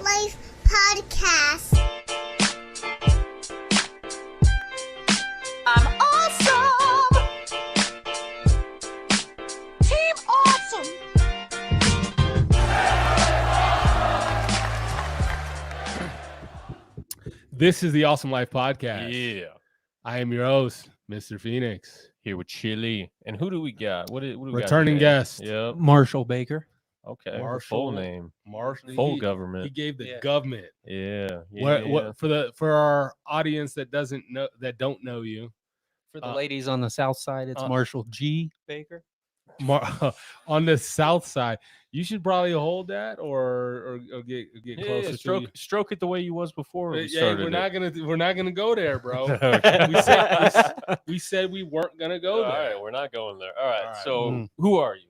Life Podcast. I'm awesome! Team Awesome! This is the Awesome Life Podcast. Yeah. I am your host, Mr. Phoenix. Here with Chili. And who do we got? What do we got? Returning today? guest. Yep. Marshall Baker. Okay. Her Marshall. full name. Marshall. Full He government. gave the Yeah. government. Yeah. What for our audience that don't know you, For the Uh, ladies on the south side, it's Marshall G. Baker. on the south side, you should probably hold that or get Yeah, closer to stroke, you. stroke it the way you was before we Yeah, started. we're not gonna go there, bro. Okay. we said we weren't gonna go All there. right, we're not going there. All right. All right. So Mm. who are you?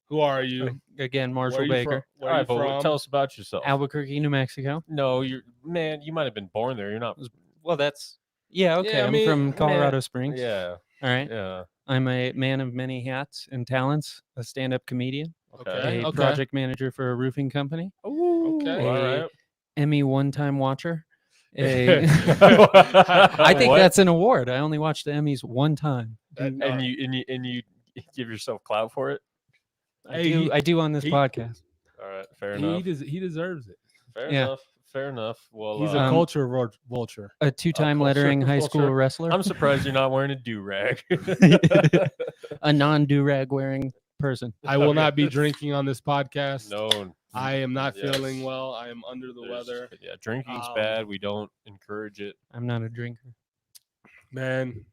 Who are you? Again, Where Marshall are you Baker. from? Where All are right, you but from? tell us about yourself. Albuquerque, New Mexico. No, you might have been born there. You're not. Well, that's okay. Yeah, I I'm mean, from man, Colorado Springs. Yeah. All right. Yeah. I'm a man of many hats and talents, a stand-up comedian, Okay. a project manager for a roofing company, Okay. All a right. Emmy one-time watcher. I I think What? that's an award. I only watched the Emmys one time. And you give yourself clout for it. I do on this he- podcast. All right. Fair enough. he deserves it. Fair Yeah. enough. Fair enough. Well, He's a Um, culture vulture. A two-time culture- lettering high school culture. wrestler. I'm surprised you're not wearing a do rag. A non-do-rag wearing person. I will not be drinking on this podcast. No, I am not Yes. feeling well. I am under the there's- weather. Yeah, drinking's Um, bad. We don't encourage it. I'm not a drinker. Man,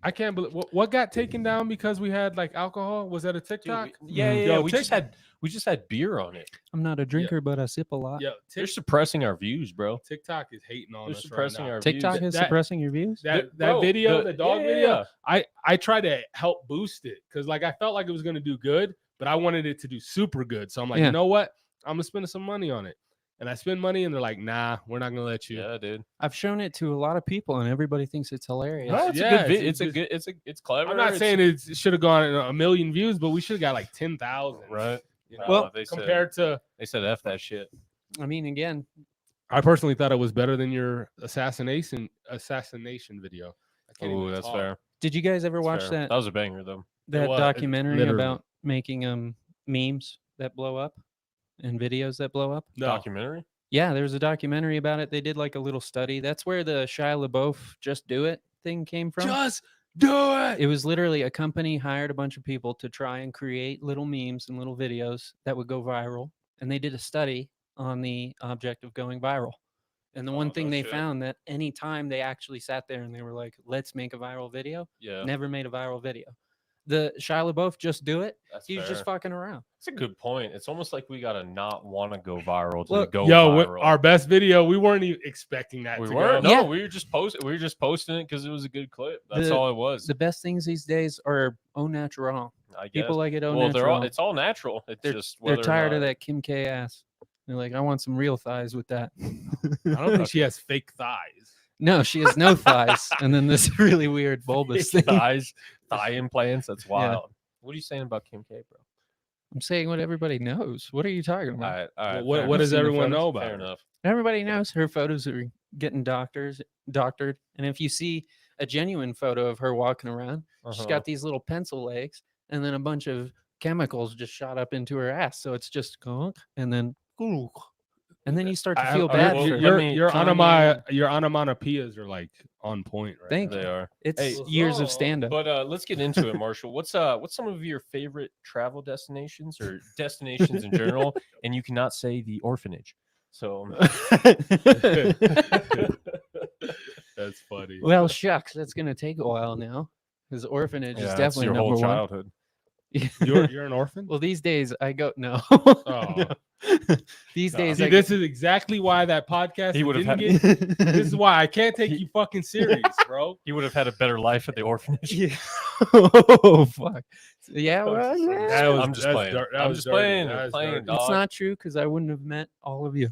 I can't believe what got taken down because we had like alcohol. Was that a Dude, TikTok? yeah, Mm. yeah. Yo, We just had beer on it. I'm not a drinker, but I sip a lot. Yeah, They're suppressing our views, bro. TikTok is hating on They're us right suppressing now. our TikTok views. is That- suppressing your views. That Bro, video, the dog yeah, video. yeah. I tried to help boost it because like I felt like it was gonna do good, but I wanted it to do super good. So I'm like, Yeah. you know what? I'm gonna spend some money on it. And I spend money, and they're like, "Nah, we're not gonna let you." Yeah, dude. I've shown it to a lot of people, and everybody thinks it's hilarious. No, it's Yeah, a good. it's- It's a it's- good. It's clever. I'm not saying it should have gone a million views, but we should have got like 10,000. right. You know, Well, they compared to, they said f that shit. I mean, again, I personally thought it was better than your assassination video. I can't Oh, even that's talk. fair. did you guys ever That's watch fair. that That was a banger, though. that was, documentary literally. about making memes that blow up and videos that blow up? No, Documentary. Yeah, there was a documentary about it. They did like a little study. That's where the Shia LaBeouf "Just Do It" thing came from. just do it. It was literally a company hired a bunch of people to try and create little memes and little videos that would go viral. And they did a study on the object of going viral. And the one Oh, thing no they shit. found that anytime they actually sat there and they were like, let's make a viral video, Yeah, never made a viral video. The Shia LaBeouf "Just Do It," that's he was just fair. fucking around. It's a good point. It's almost like we gotta not want to go viral to Look, go Yo, viral. our best video. We weren't even expecting that. we to weren't. Go. No, Yeah. we were just posting it because it was a good clip. That's The- all it was. The best things these days are au naturel. I guess. People like it au well, naturel. it's all natural. It's They're- just They're whether or tired of not- that Kim K ass. They're like, I want some real thighs with that. I don't think she has fake thighs. No, she has no thighs, and then this really weird bulbous thing. thigh implants. That's wild. What are you saying about Kim K, bro? I'm saying what everybody knows. What are you talking All about? right, all right. What fair what enough. does seen the everyone photos. know about? Fair her? enough. Everybody knows her photos are getting doctored. And if you see a genuine photo of her walking around, she's Uh-huh. got these little pencil legs, and then a bunch of chemicals just shot up into her ass. So it's just gonk, and then and then you start to feel bad well, for let her. me- Your onomatopoeias are like on point, right? Thank now. They are. It's Hey, years oh, of stand up. But let's get into it, Marshall. What's some of your favorite travel destinations or destinations in general? And you cannot say the orphanage. So That's funny. Well, shucks, that's gonna take a while now. Because orphanage is that's definitely your number whole one. childhood. You're an orphan. Well, these days I go no. Oh. No. These No. days See, I this is exactly why that podcast. He would have didn't had- get- This is why I can't take you fucking serious, bro. You would have had a better life at the orphanage. Yeah. Oh fuck. Yeah, well, That was- I'm just that's playing. dir- that I'm was just dirty. playing. That I'm was playing, dirty. dog. it's not true because I wouldn't have met all of you.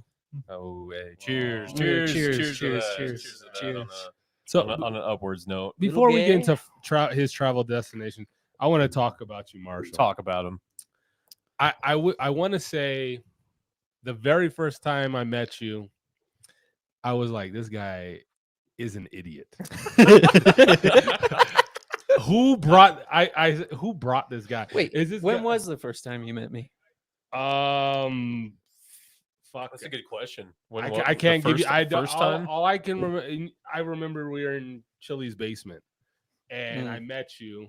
Oh, hey, cheers, Oh. cheers, Cheers, cheers, cheers, to that, cheers, to that cheers. So on an upwards note. before we get gay. into his travel destination, I want to talk about you, Marshall. Talk about him. I want to say the very first time I met you, I was like, this guy is an idiot. Who brought who brought this guy? Wait, is this when guy- was the first time you met me? fuck. That's a good question. I can't give you. I don't. First time. All I can remember. I remember we were in Chili's basement, and Mm. I met you.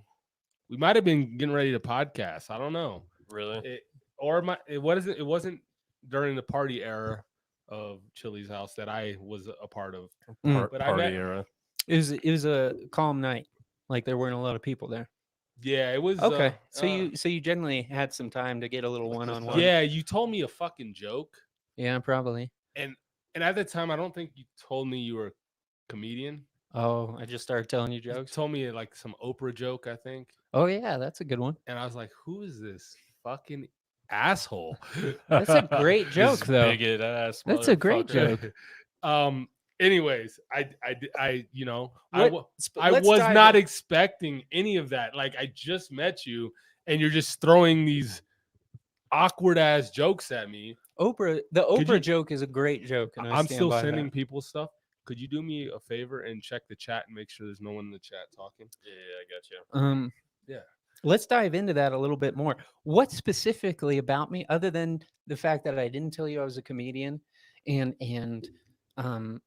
We might have been getting ready to podcast. I don't know. Really? It wasn't during the party era of Chili's house that I was a part of. Mm. But I Party met- era. It was a calm night. Like there weren't a lot of people there. Yeah, it was Okay, so you generally had some time to get a little one-on-one. Yeah, you told me a fucking joke, Yeah, probably. and at the time, I don't think you told me you were a comedian. Oh, I just started telling you You jokes. told me like some Oprah joke, I think. Oh yeah, that's a good one. And I was like, who is this fucking asshole? That's a great This joke, though. bigot ass That's a great motherfucker. joke. Anyways, I you know, Let's I was dive not in. expecting any of that. Like I just met you and you're just throwing these awkward ass jokes at me. Oprah. The Could Oprah you- joke is a great joke, and I I'm stand still by sending that. people stuff. Could you do me a favor and check the chat and make sure there's no one in the chat talking? Yeah, I got you. Yeah. Let's dive into that a little bit more. What specifically about me, other than the fact that I didn't tell you I was a comedian, and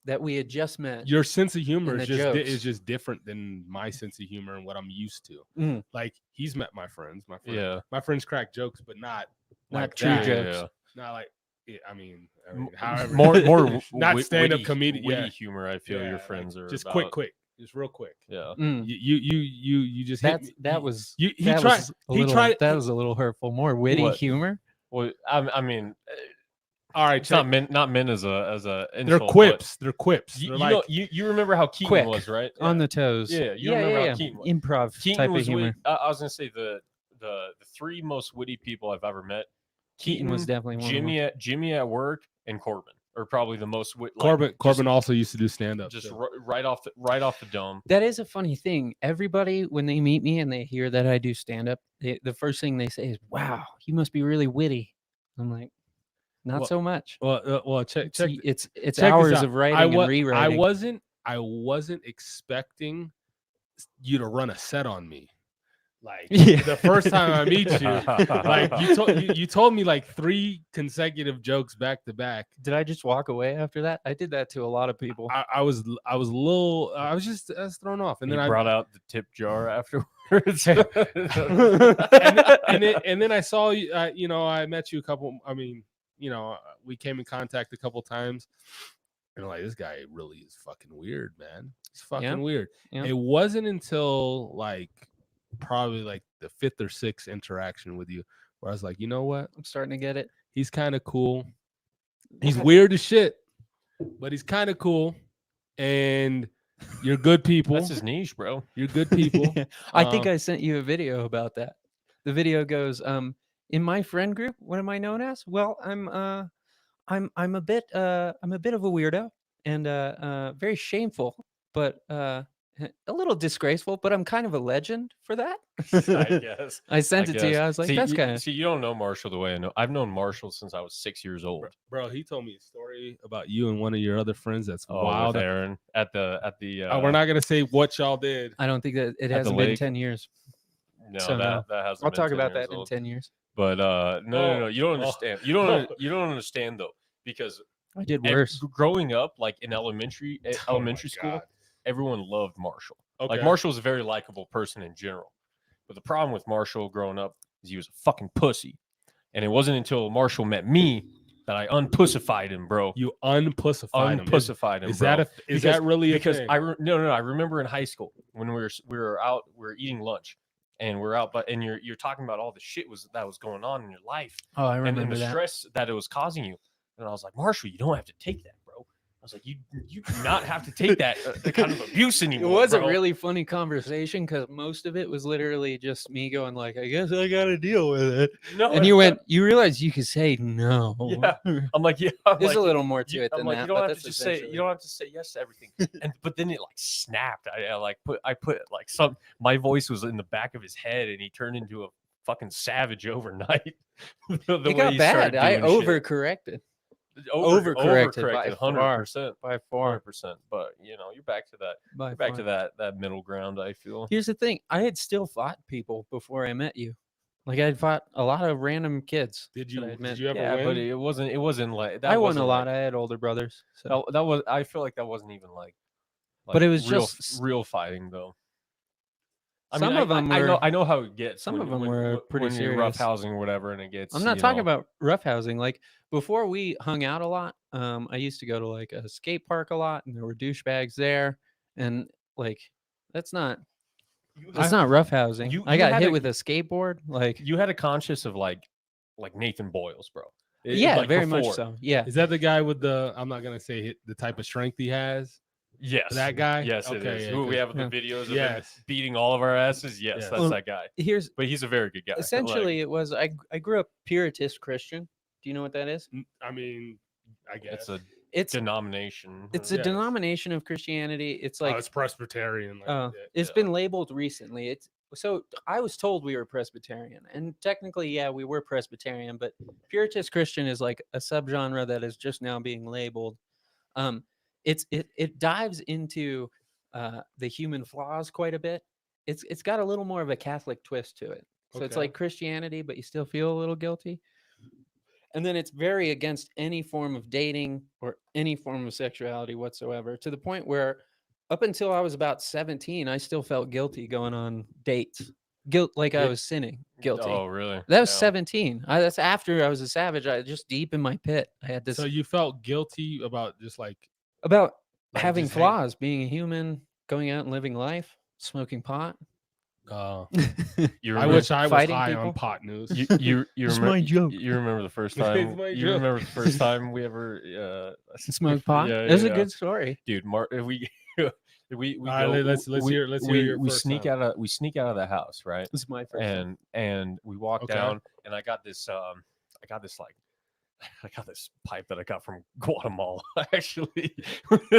that we had just met? Your sense of humor And is the just is jokes. just different than my sense of humor and what I'm used to. Mm. Like he's met my friends. Yeah. My friends crack jokes, but not Not like true that. jokes. Not like yeah, I mean, M- however, More not stand-up comedian. witty Yeah, humor. I feel yeah, your like, friends are just about. quick, just real quick. Yeah. Mm. You just hit me. That You- was you, he that tried was a he little, tried that was a little hurtful. More witty What? humor. Well, I mean, all right, it's not check. meant not meant as a They're insult, but quips. They're quips. You, They're you like know, you remember how Keaton Quick, was, right? on the toes. Yeah, you remember how Keaton was. Improv Keaton type of was humor. with, I was gonna say the three most witty people I've ever met. Keaton was definitely one. Jimmy at work, and Corbin are probably the most wit. Corbin. Like, Corbin also used to do stand up. just right off the dome. That is a funny thing. Everybody, when they meet me and they hear that I do stand up, the first thing they say is, "Wow, you must be really witty." I'm like, not Well, so much. Well, check. Check. It's check this hours out. of writing I and rewriting. I wasn't expecting you to run a set on me. Like Yeah. the first time I meet you, like you told me like 3 consecutive jokes back to back. Did I just walk away after that? I did that to a lot of people. I was a little. I was thrown off, and And then he I brought out the tip jar afterwards. and then I saw you. You know, I met you a couple. I mean, you know, we came in contact a couple times, and I'm like, this guy really is fucking weird, man. He's fucking weird. Yeah. It wasn't until like probably like the 5th or 6th interaction with you where I was like, you know what? I'm starting to get it. He's kind of cool. He's weird as shit, but he's kind of cool, and you're good people. That's his niche, bro. You're good people. I think I sent you a video about that. The video goes, in my friend group, what am I known as? Well, I'm a bit of a weirdo and very shameful, but a little disgraceful, but I'm kind of a legend for that. I guess. I sent it to you. guess. I was like, See, that's you, kind of see, you don't know Marshall the way I know. I've known Marshall since I was 6 years old. Bro, he told me a story about you and one of your other friends that's Oh, wild. with Aaron at the We're not gonna say what y'all did. I don't think that it At the hasn't been lake. 10 years. No, so no. that hasn't. I'll been talk 10 about years that in old. 10 years. But no, you don't Oh. understand. You don't you don't understand though, because I did ev- worse. growing up, like in elementary Oh my elementary school, God. everyone loved Marshall. Okay. Like Marshall was a very likable person in general. But the problem with Marshall growing up is he was a fucking pussy. And it wasn't until Marshall met me that I unpussified him, bro. You unpussified him. Unpussified him, Is bro. that is Because- that really a because thing? no, I remember in high school when we were out, we were eating lunch, and we're out, but and you're talking about all the shit that was going on in your life, Oh, I and remember the that. stress that it was causing you. And I was like, Marshall, you don't have to take that, bro. I was like, you do not have to take that kind of abuse It anymore. was bro. a really funny conversation because most of it was literally just me going like, I guess I got to deal with it. no. And you went, you realize you could say no. Yeah. I'm like, yeah. I'm There's like, a little more to you, it I'm than like, that. you don't but have that's to just say essentially you don't have to say yes to everything. And but then it like snapped. I put like my voice was in the back of his head, and he turned into a fucking savage overnight. the it got he started bad. I doing shit. overcorrected. Overcorrected by 100%. by far. 100%. But you know, you're back to that. By You're back far. to that middle ground. I feel. Here's the thing: I had still fought people before I met you. Like I'd fought a lot of random kids. Did that you? I'd met. Did you ever Yeah, win? but it wasn't. It wasn't like that. I won a wasn't lot. Like, I had older brothers. So. that was. I feel like that wasn't even like. But it was real, just- real fighting though. I Some mean, of them I know. were- I know how it gets. some when- of them when- were when pretty you're serious. roughhousing or whatever, and it gets. I'm not you talking know, about roughhousing. Like before we hung out a lot, I used to go to like a skate park a lot, and there were douchebags there, and like that's not roughhousing. you- I you got had hit a- with a skateboard. Like You had a conscience of like Nathan Boyles, bro. yeah, like, very much before. so. Yeah, Is that the guy with the? I'm not gonna say the type of strength he has. Yes, That guy? Yes, it Okay, is. yeah, Who we 'cause- have the Yeah. videos of him Yes. beating all of our asses. Yes, Yes. that's Well, that guy. here's But he's a very good guy. like- essentially it was I grew up Puritist Christian. Do you know what that is? I mean, I guess it's a It's denomination. it's a Yes. denomination of Christianity. It's like it's Presbyterian. Like, it's yeah. been labeled recently. It's so I was told we were Presbyterian, and technically, yeah, we were Presbyterian, but Puritist Christian is like a subgenre that is just now being labeled. It dives into the human flaws quite a bit. It's got a little more of a Catholic twist to it. So it's Okay. like Christianity, but you still feel a little guilty. And then it's very against any form of dating or any form of sexuality whatsoever, to the point where up until I was about 17, I still felt guilty going on dates. Guilt, like I Yeah. was sinning. Guilty. Oh, really? That was Yeah. 17. That's after I was a savage. I just deep in my pit. I had this So you felt guilty about just like about like having just hang- flaws, being a human, going out and living life, smoking pot. You I remember, wish I was fighting high people? on pot news. you It's remember my joke. You remember the first It's time my you joke. remember the first time we ever Smoke pot. Yeah, That's yeah, a good story. dude. We we All right, go- let's we- hear we, your we first sneak time. we sneak out of the house, right? This is my first time. And we walk Okay. down, and I got this pipe that I got from Guatemala actually.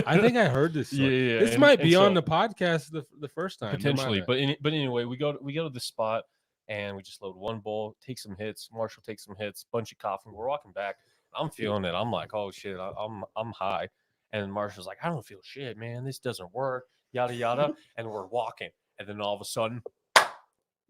I think I heard this. story. Yeah, This and- might and be on so- the podcast the first time. no potentially, matter. but anyway, we go to the spot, and we just load one bowl, take some hits. Marshall takes some hits, bunch of coughing. We're walking back. I'm feeling it. I'm like, oh shit, I'm high. And Marshall's like, I don't feel shit, man. This doesn't work. Yada yada. And we're walking, and then all of a sudden,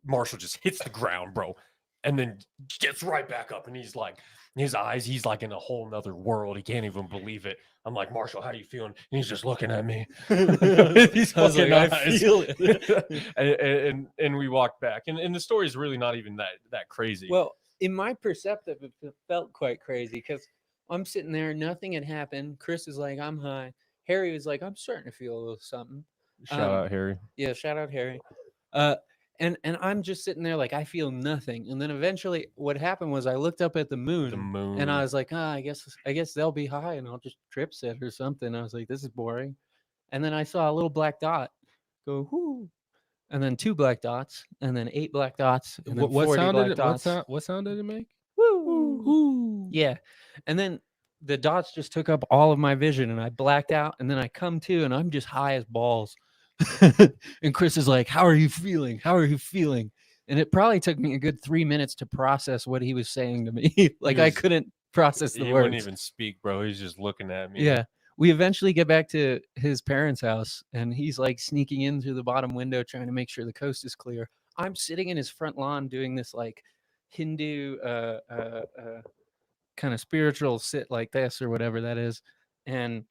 Marshall just hits the ground, bro, and then gets right back up, and he's like, his eyes, he's like in a whole nother world. He can't even believe it. I'm like, Marshall, how do you feeling? And he's just looking at me. These I was fucking like, I eyes. feel it. and we walked back, and the story is really not even that crazy. Well, in my perceptive, it felt quite crazy because I'm sitting there, nothing had happened. Chris is like, I'm high. Harry was like, I'm starting to feel a little something. Shout um, out Harry. Yeah, shout out Harry. And I'm just sitting there like I feel nothing. And then eventually, what happened was I looked up at the moon, The moon. and I was like, I guess they'll be high, and I'll just trip sit or something. I was like, this is boring. And then I saw a little black dot go whoo, and then 2 black dots, and then 8 black dots, and then What 40 sound black did it? dots. What sound did it make? Woo. Yeah. And then the dots just took up all of my vision, and I blacked out, and then I come to, and I'm just high as balls. And Chris is like, how are you feeling? How are you feeling? And it probably took me a good 3 minutes to process what he was saying to me. Like I was- couldn't process the He words. wouldn't even speak, bro. He's just looking at me. Yeah. We eventually get back to his parents' house, and he's like sneaking in through the bottom window trying to make sure the coast is clear. I'm sitting in his front lawn doing this like Hindu kind of spiritual sit like this or whatever that is. And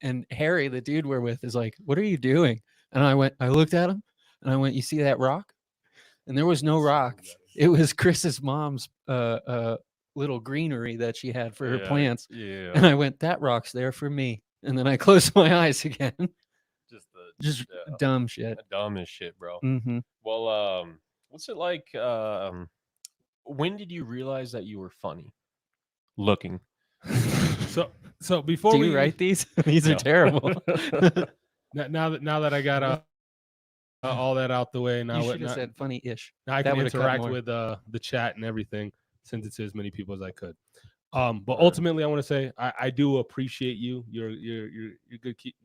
and Harry, the dude we're with, is like, what are you doing? And I looked at him and I went, you see that rock? And there was no rock. It was Chris's mom's little greenery that she had for her Yeah, plants. Yeah. And I went, that rock's there for me. And then I closed my eyes again. Just yeah, dumb shit. dumb as shit, bro. Mm-hmm. Well, what's it like? When did you realize that you were funny? Looking. So before Do we you write these? These No. are terrible. now that I got all that out the way, now You what- should have now- said funny-ish. now I that can would've cut interact more. with the chat and everything, send it to as many people as I could. But Sure. ultimately, I want to say I do appreciate you. You're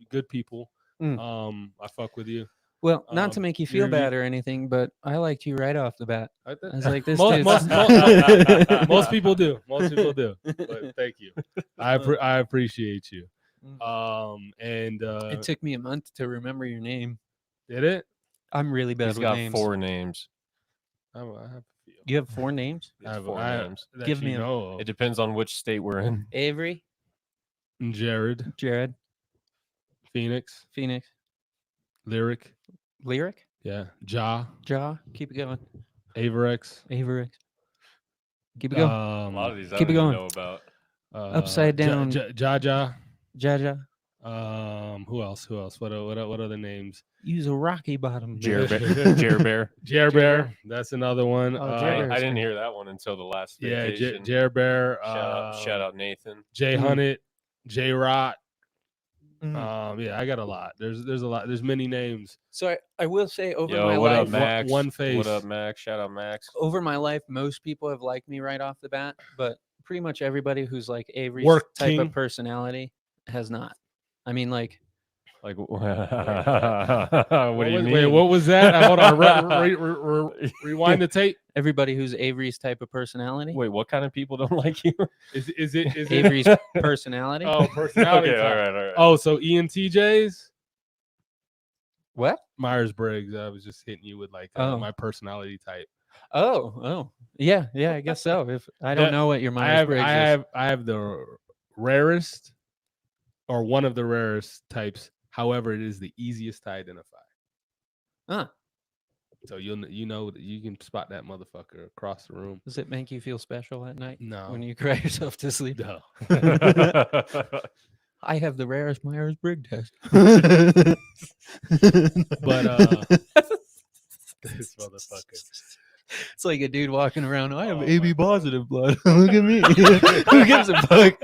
good people. Mm. I fuck with you. Well, not to make you feel you're- bad or anything, but I liked you right off the bat. I was like, this most, dude's- most people do. Most people do. But thank you. I appreciate you. And It took me a month to remember your name. did it? I'm really bad He's with got names. 4 names. I have a few. You have 4 names? He has I have 4 I- names. that Give you me a- know of. It depends on which state we're in. Avery, Jared, Jared, Phoenix, Phoenix, Lyric, Lyric, yeah, Ja, Jaw. Keep it going. Averex, Avery. Keep it going. A lot of these I Keep it don't even going. know about. Upside down. Jaja. Jaja. Who else? What other names? Use a rocky bottom. Jer bitch. Bear. Jer Bear. That's another one. Oh, Jer Bear. I didn't hear that one until the last Yeah, vacation. Jer Bear. Shout out Nathan. Jay Hunnit, J Rot. Mm. Yeah, I got a lot. There's a lot. There's many names. So I will say over Yo, my what life, up, Max? one face. What up, Max? Shout out Max. over my life, most people have liked me right off the bat, but pretty much everybody who's like Avery's Work type king. of personality has not. I mean, like, Like, what do you mean? Wait, what was that? Hold on. Rewind the tape. everybody who's Avery's type of personality. Wait, what kind of people don't like you? Is it Avery's personality. Oh, personality. Okay, type. all right. Oh, so ENTJs, What? Myers Briggs. I was just hitting you with like Oh. my personality type. Oh, yeah. I guess so. If I don't The- know what your Myers-Briggs is. I have the rarest, or one of the rarest types. However, it is the easiest to identify. Huh. So you know that you can spot that motherfucker across the room. Does it make you feel special at night No, when you cry yourself to sleep? no. I have the rarest Myers-Briggs test. But this motherfucker. It's like a dude walking around. I have Oh AB my positive blood. Look at me. Who gives a fuck?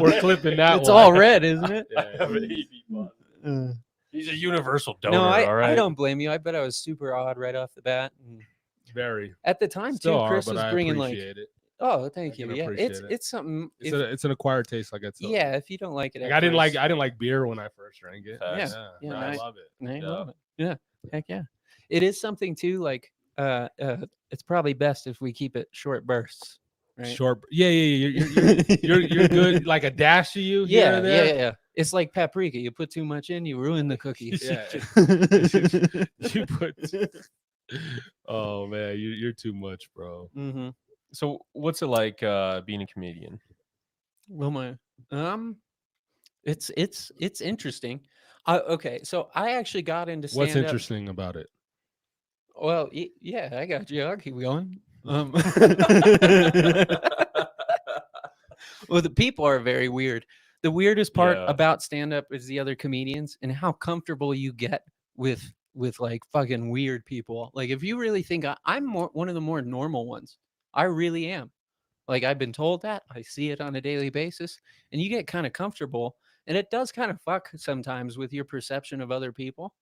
We're clipping that It's one. all red, isn't it? Yeah. He's a universal donor. No, all I right. don't blame you. I bet I was super odd right off the bat. And Very. at the time, Still too, are, Chris but was I bringing like, appreciate it. oh, thank I you. can Yeah, appreciate it's it. something. It's an acquired taste, like I told. Yeah, if you don't like it, Like, at I didn't first, like beer when I first drank it. Facts. Yeah, No, and I I- love it. I Yeah. love it. Yeah, heck yeah. It is something too. Like, it's probably best if we keep it short bursts. Right? Short. Yeah. You're good. Like a dash of you. here Yeah, and there. yeah. It's like paprika. You put too much in, you ruin the cookies. Yeah. You put. Oh man, you're too much, bro. Mm-hmm. So, what's it like being a comedian? Well, it's interesting. Okay, so I actually got into stand What's interesting about it? Well, yeah, I got you. I'll keep going. Well, the people are very weird. The weirdest part Yeah. about stand up is the other comedians and how comfortable you get with like fucking weird people. Like if you really think I'm one of the more normal ones, I really am. Like I've been told that. I see it on a daily basis, and you get kind of comfortable, and it does kind of fuck sometimes with your perception of other people.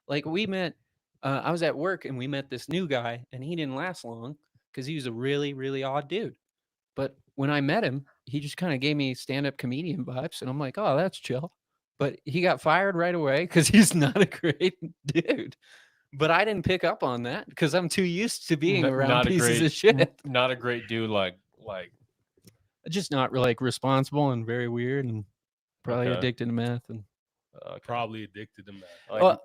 Like we met, I was at work and we met this new guy, and he didn't last long because he was a really, really odd dude. But when I met him, he just kind of gave me stand-up comedian vibes, and I'm like, oh, that's chill. But he got fired right away because he's not a great dude. But I didn't pick up on that because I'm too used to being around Not a pieces great- of shit. Not a great dude. Like Just not like responsible and very weird, and probably Okay. addicted to meth. And Probably addicted to meth. like, well,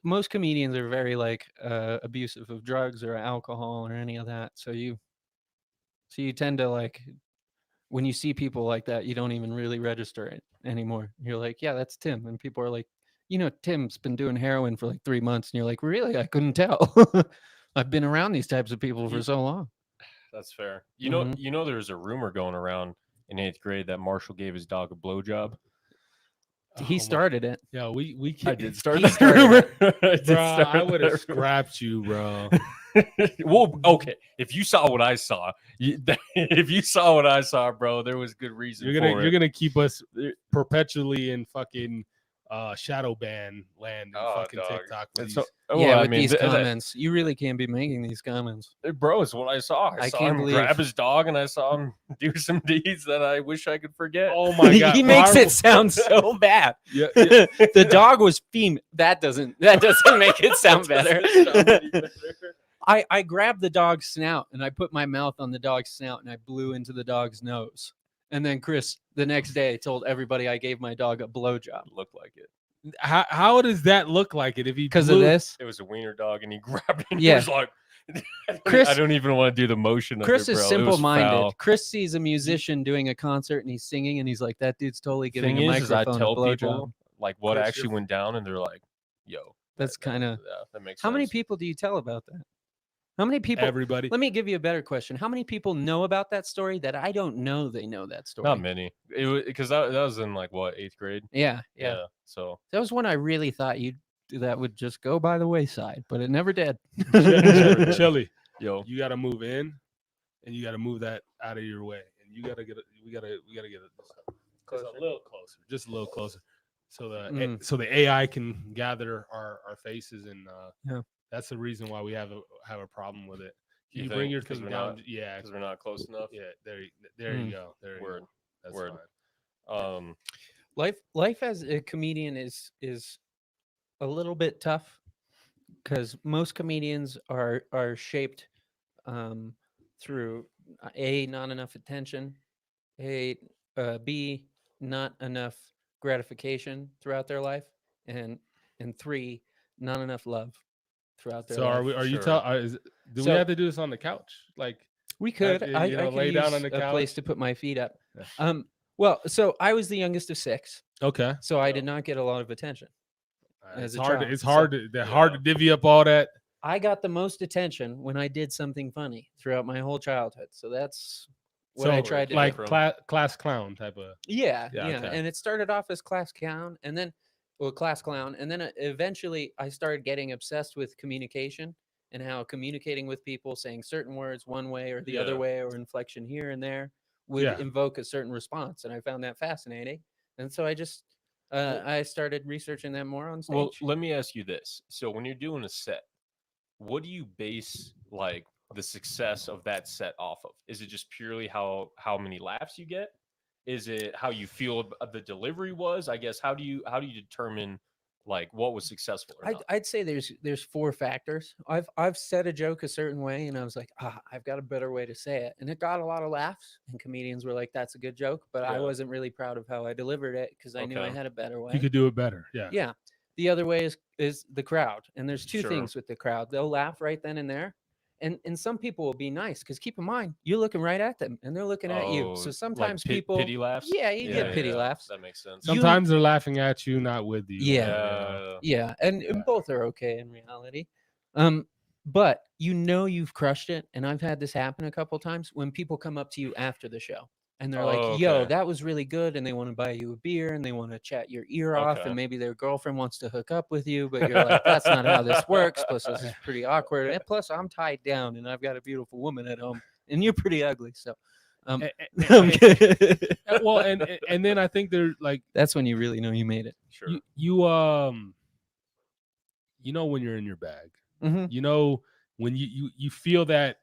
most comedians are very like abusive of drugs or alcohol or any of that. So you tend to like when you see people like that, you don't even really register it anymore. You're like, yeah, that's Tim, and people are like, Tim's been doing heroin for like 3 months, and you're like, really? I couldn't tell. I've been around these types of people for so long. that's fair. Mhm. You know, there's a rumor going around in 8th grade that Marshall gave his dog a blowjob. He started it. Yeah, we I can't. did start he that started rumor. I did Bro, start I would have that rumor. scrapped you, bro. Well, okay. If you saw what I saw, if you saw what I saw, bro, there was good reason. You're gonna keep us perpetually in fucking shadow ban land in Oh, fucking dog. TikTok. With It's these- so, yeah, well, I with mean, these th- that- comments, you really can't be making these comments. bro, it's what I saw. I I saw can't him believe- grab his dog, and I saw him do some deeds that I wish I could forget. oh my god, He makes Marvel- it sound so bad. Yeah, yeah. The dog was female. That doesn't make it sound better. I grabbed the dog's snout and I put my mouth on the dog's snout and I blew into the dog's nose. And then Chris, the next day, told everybody I gave my dog a blowjob Looked like it. How does that look like it if he because of blew- this. It was a wiener dog, and he grabbed it. And Yeah. he was like, Chris- I don't even want to do the motion. Chris of it, is bro. It was simple-minded. foul. Chris sees a musician doing a concert and he's singing and he's like, "That dude's totally giving Thing a is, I microphone tell a blowjob." people like what Chris, actually you're- went down, and they're like, "Yo, That's kind of. yeah, that makes." How many sense. people do you tell about that? How many people? everybody? Let me give you a better question. How many people know about that story that I don't know they know that story? Not many. It was because that was in like what 8th grade. Yeah. So That was one I really thought that would just go by the wayside, but it never did. Chili, yo, you got to move in, and you got to move that out of your way, and you got to get it. We got to get it just a little closer, just a little closer, so the AI can gather our faces, and Yeah. that's the reason why we have a problem with it. You You bring think? your 'Cause thing we're down, not- yeah, because we're not close enough. yeah. There you Mm. go. There you Word. go. That's Word. fine. Life as a comedian is a little bit tough because most comedians are shaped through A, not enough attention, B, not enough gratification throughout their life, and 3, not enough love throughout their So life. are you Sure. tell? Do we So- have to do this on the couch? Like, We could. you I know, could lay use down on the a place couch? to put my feet up. Yeah. Well, so I was the youngest of 6, okay, so I did not get a lot of attention. it's As a hard. child, It's so- hard. They're hard to divvy up all that. I got the most attention when I did something funny throughout my whole childhood. So that's what I So, tried to like do. class clown type of. Yeah, Yeah, yeah. okay. And it started off as class clown and then class clown. And then eventually I started getting obsessed with communication and how communicating with people, saying certain words one way or the other Yeah. way or inflection here and there would Yeah. invoke a certain response. And I found that fascinating. And so I just I started researching that more on stage. well, let me ask you this: so when you're doing a set, what do you base like the success of that set off of? Is it just purely how many laughs you get? Is it how you feel the delivery was? I guess how do you determine like what was successful or not? I'd say there's 4 factors. I've said a joke a certain way, and I was like, I've got a better way to say it, and it got a lot of laughs. And comedians were like, "That's a good joke," but I Yeah. wasn't really proud of how I delivered it because I knew I Okay. had a better way. You could do it better. Yeah. Yeah. The other way is the crowd, and there's 2 Sure. things with the crowd. They'll laugh right then and there, and some people will be nice because keep in mind you're looking right at them and they're looking at you. Oh, So like sometimes pit- people, pity laughs. yeah, you get pity laughs. That makes sense. You- Sometimes they're laughing at you, not with you. Yeah. Yeah, and both are okay in reality. But you've crushed it, and I've had this happen a couple times when people come up to you after the show and they're like, "Yo, Okay. that was really good," and they want to buy you a beer and they want to chat your ear off, Okay. and maybe their girlfriend wants to hook up with you, but you're like, "That's not how this works." Plus, this is pretty awkward, and plus, I'm tied down and I've got a beautiful woman at home, and you're pretty ugly, so. I'm kidding. Well, and then I think they're like That's when you really know you made it. Sure. you know when you're in your bag. Mhm. You know when you feel that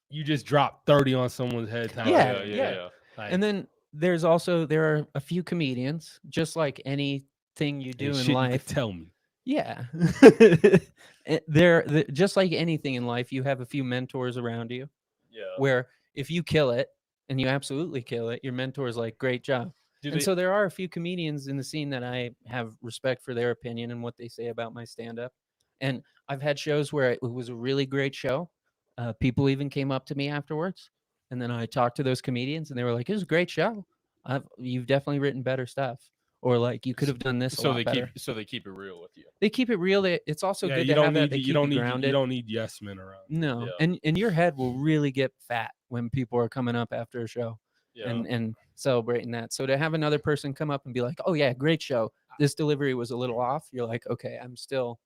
you just dropped 30 on someone's head. type of Yeah, thing. yeah. Like, And then there are a few comedians, just like anything you do and in shit you could life. tell me. Yeah. Just like anything in life, you have a few mentors around you Yeah. where if you kill it and you absolutely kill it, your mentor's like, "Great job." And so there are a few comedians in the scene that I have respect for their opinion and what they say about my stand up. And I've had shows where it was a really great show. People even came up to me afterwards. And then I talked to those comedians and they were like, "It was a great show. You've definitely written better stuff." Or like, "You could have done this a so lot they better." keep it real with you. They keep it real. It's also Yeah, good you to have don't that. need They you keep don't you need grounded. you don't need yes men around. No, Yeah. and your head will really get fat when people are coming up after a show Yeah. and celebrating that. So to have another person come up and be like, "Oh yeah, great show. This delivery was a little off." You're like, "Okay, I'm still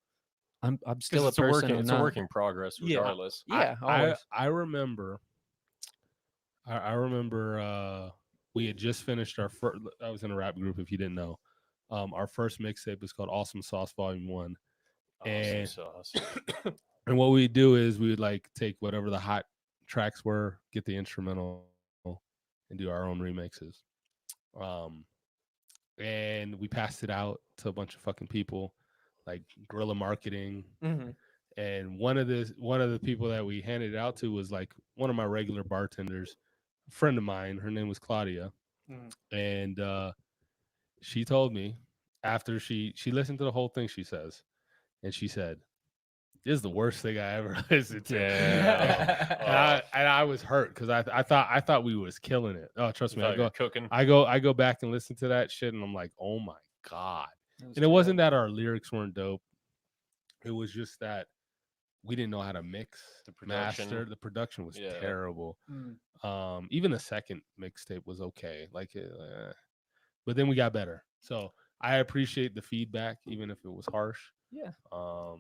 a person." It's a work in progress Yeah. regardless. Yeah, I always. remember we had just finished our first. I was in a rap group, if you didn't know. Our first mixtape is called Awesome Sauce Volume 1. Awesome And- sauce. And what we do is we would like take whatever the hot tracks were, get the instrumental, and do our own remixes. And we passed it out to a bunch of fucking people, like guerrilla marketing. Mhm. And one of the people that we handed it out to was like one of my regular bartenders, a friend of mine. Her name was Claudia, and she told me after she listened to the whole thing. She says, and she said, "This is the worst thing I ever listened to." Damn. and I was hurt because I thought we was killing it. Oh, trust me, Cooking. I go back and listen to that shit, and I'm like, oh my god. And it wasn't that our lyrics weren't dope. It was just that we didn't know how to mix, The production. master. The production was Yeah. terrible. Mm. Even the second mixtape was okay, but then we got better. So I appreciate the feedback, even if it was harsh. Yeah.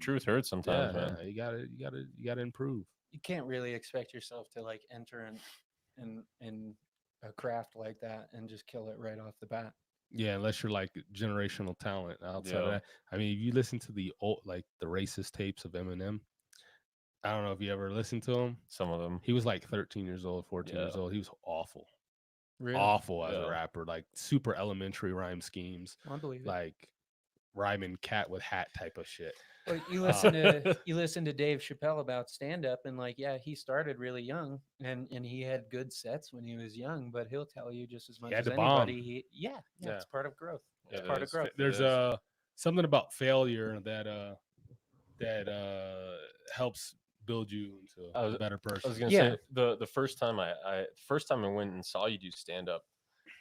Truth hurts sometimes, man. You gotta improve. You can't really expect yourself to like enter in a craft like that and just kill it right off the bat. Yeah, unless you're like generational talent outside of Yeah. that. I mean, if you listen to the old, like the racist tapes of Eminem, I don't know if you ever listened to him. Some of them. He was like 13 years old, 14 years Yeah. old. He was awful, Really? awful as Yeah. a rapper. Like super elementary rhyme schemes, I believe it. like rhyming cat with hat type of shit. Well, you listen to Dave Chappelle about stand up, and like, yeah, he started really young, and he had good sets when he was young, but he'll tell you just as much had as to bomb. anybody. Yeah. It's part of growth. Yeah, It's it part of is. growth. There's is. Something about failure that helps build you into I was- a better I person. was gonna Yeah. say the first time I went and saw you do stand up,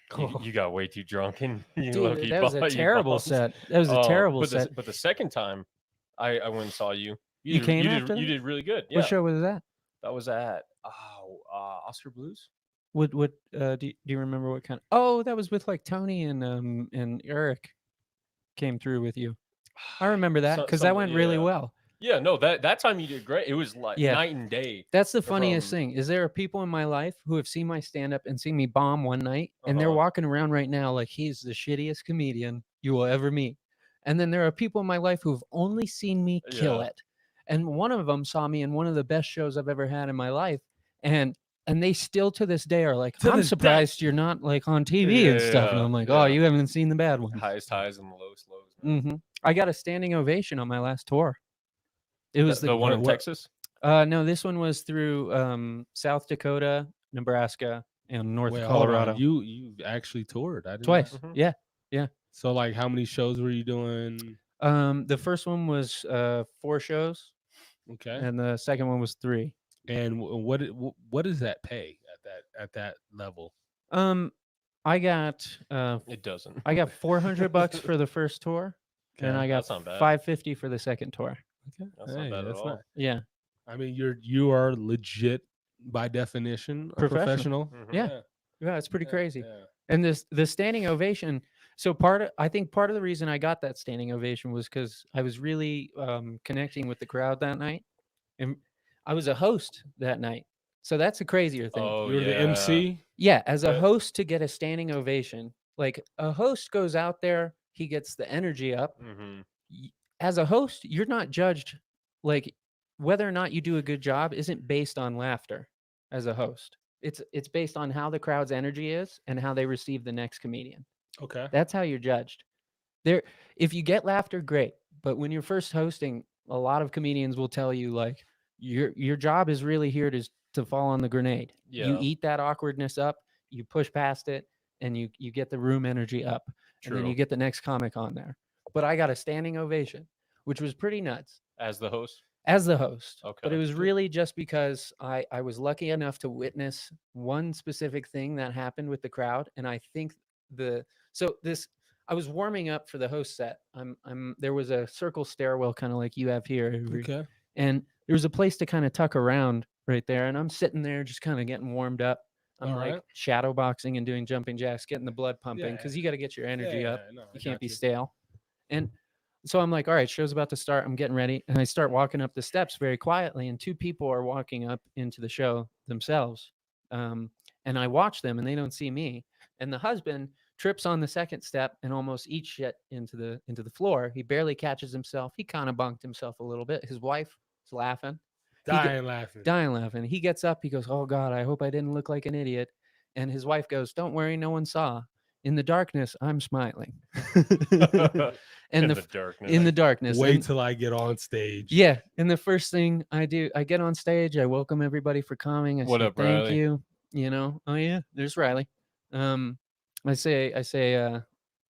Cool. you got way too drunk and you Dude, low-key that was bombed- a you terrible bombed. set. That was a terrible but set. but the second time I went and saw you, You came you after did, you that? did really good. Yeah, What show was that? that was at Oscar Blues. What do you remember what kind? Oh, that was with like Tony and Eric came through with you. I remember that So- because that some- went really yeah. well. Yeah, no, that time you did great. It was like Yeah. night and day. That's the funniest from- thing is there are people in my life who have seen my stand up and seen me bomb one night and they're Uh-huh. walking around right now like he's the shittiest comedian you will ever meet. And then there are people in my life who've only seen me kill Yeah. it. And one of them saw me in one of the best shows I've ever had in my life. And they still to this day are like, To I'm this day. surprised you're not like on TV and stuff. And Yeah, I'm like, yeah. oh, you haven't seen the bad ones. Highest highs and the lowest lows. Man. Hmm I got a standing ovation on my last tour. It was The one in what- Texas. No, this one was through South Dakota, Nebraska, and North Wait, hold on. Colorado. You actually toured. I didn't know. Twice. Mhm. Yeah. So like, how many shows were you doing? The first one was 4 shows, Okay. and the second one was 3. And what does that pay at that level? I got It doesn't. I got $400 for the first tour, and Okay. I got That's not bad. $550 for the second tour. Okay. That's not bad at all. Yeah, I mean, you are legit by definition a Professional. professional. Mhm. Yeah. yeah, it's pretty Yeah, crazy. yeah. And the standing ovation. So I think part of the reason I got that standing ovation was because I was really connecting with the crowd that night, and I was a host that night. So that's a crazier thing. Oh, You were the yeah. MC. Yeah, as a Yeah. host to get a standing ovation, like a host goes out there, he gets the energy up. Mhm. As a host, you're not judged like whether or not you do a good job isn't based on laughter as a host. It's based on how the crowd's energy is and how they receive the next comedian. Okay. That's how you're judged. If you get laughter, great. But when you're first hosting, a lot of comedians will tell you like your job is really here to fall on the grenade. You Yeah. eat that awkwardness up, you push past it, and you get the room energy up. And then True. you get the next comic on there. But I got a standing ovation, which was pretty nuts As the host. as the host. But Okay. it was really just because I was lucky enough to witness one specific thing that happened with the crowd. And I think I was warming up for the host set. There was a circle stairwell kind of like you have here. Okay. And there was a place to kind of tuck around right there. And I'm sitting there just kind of getting warmed up. I'm All like right. shadow boxing and doing jumping jacks, getting the blood pumping because you got to get your energy up. No, You can't be stale. And so I'm like, all right, show's about to start. I'm getting ready. And I start walking up the steps very quietly. And 2 people are walking up into the show themselves. And I watch them and they don't see me. And the husband trips on the second step and almost eats shit into the floor. He barely catches himself. He kind of bunked himself a little bit. His wife is laughing, Dying laughing. dying laughing. He gets up. He goes, "Oh God, I hope I didn't look like an idiot." And his wife goes, "Don't worry, no one saw. In the darkness, I'm smiling." in and the darkness. in the darkness. Wait and- till I get on stage. yeah, and the first thing I do, I get on stage, I welcome everybody for coming. I What say, up, thank Riley?" you. You know, oh yeah, there's Riley. I say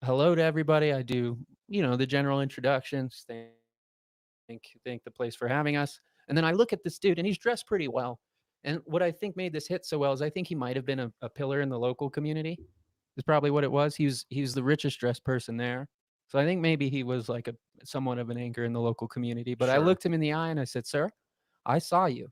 hello to everybody. I do, the general introductions. Thank the place for having us. And then I look at this dude, and he's dressed pretty well. And what I think made this hit so well is I think he might have been a pillar in the local community. Is probably what it was. He was the richest dressed person there. So I think maybe he was like somewhat of an anchor in the local community. But I Sure. looked him in the eye and I said, "Sir, I saw you,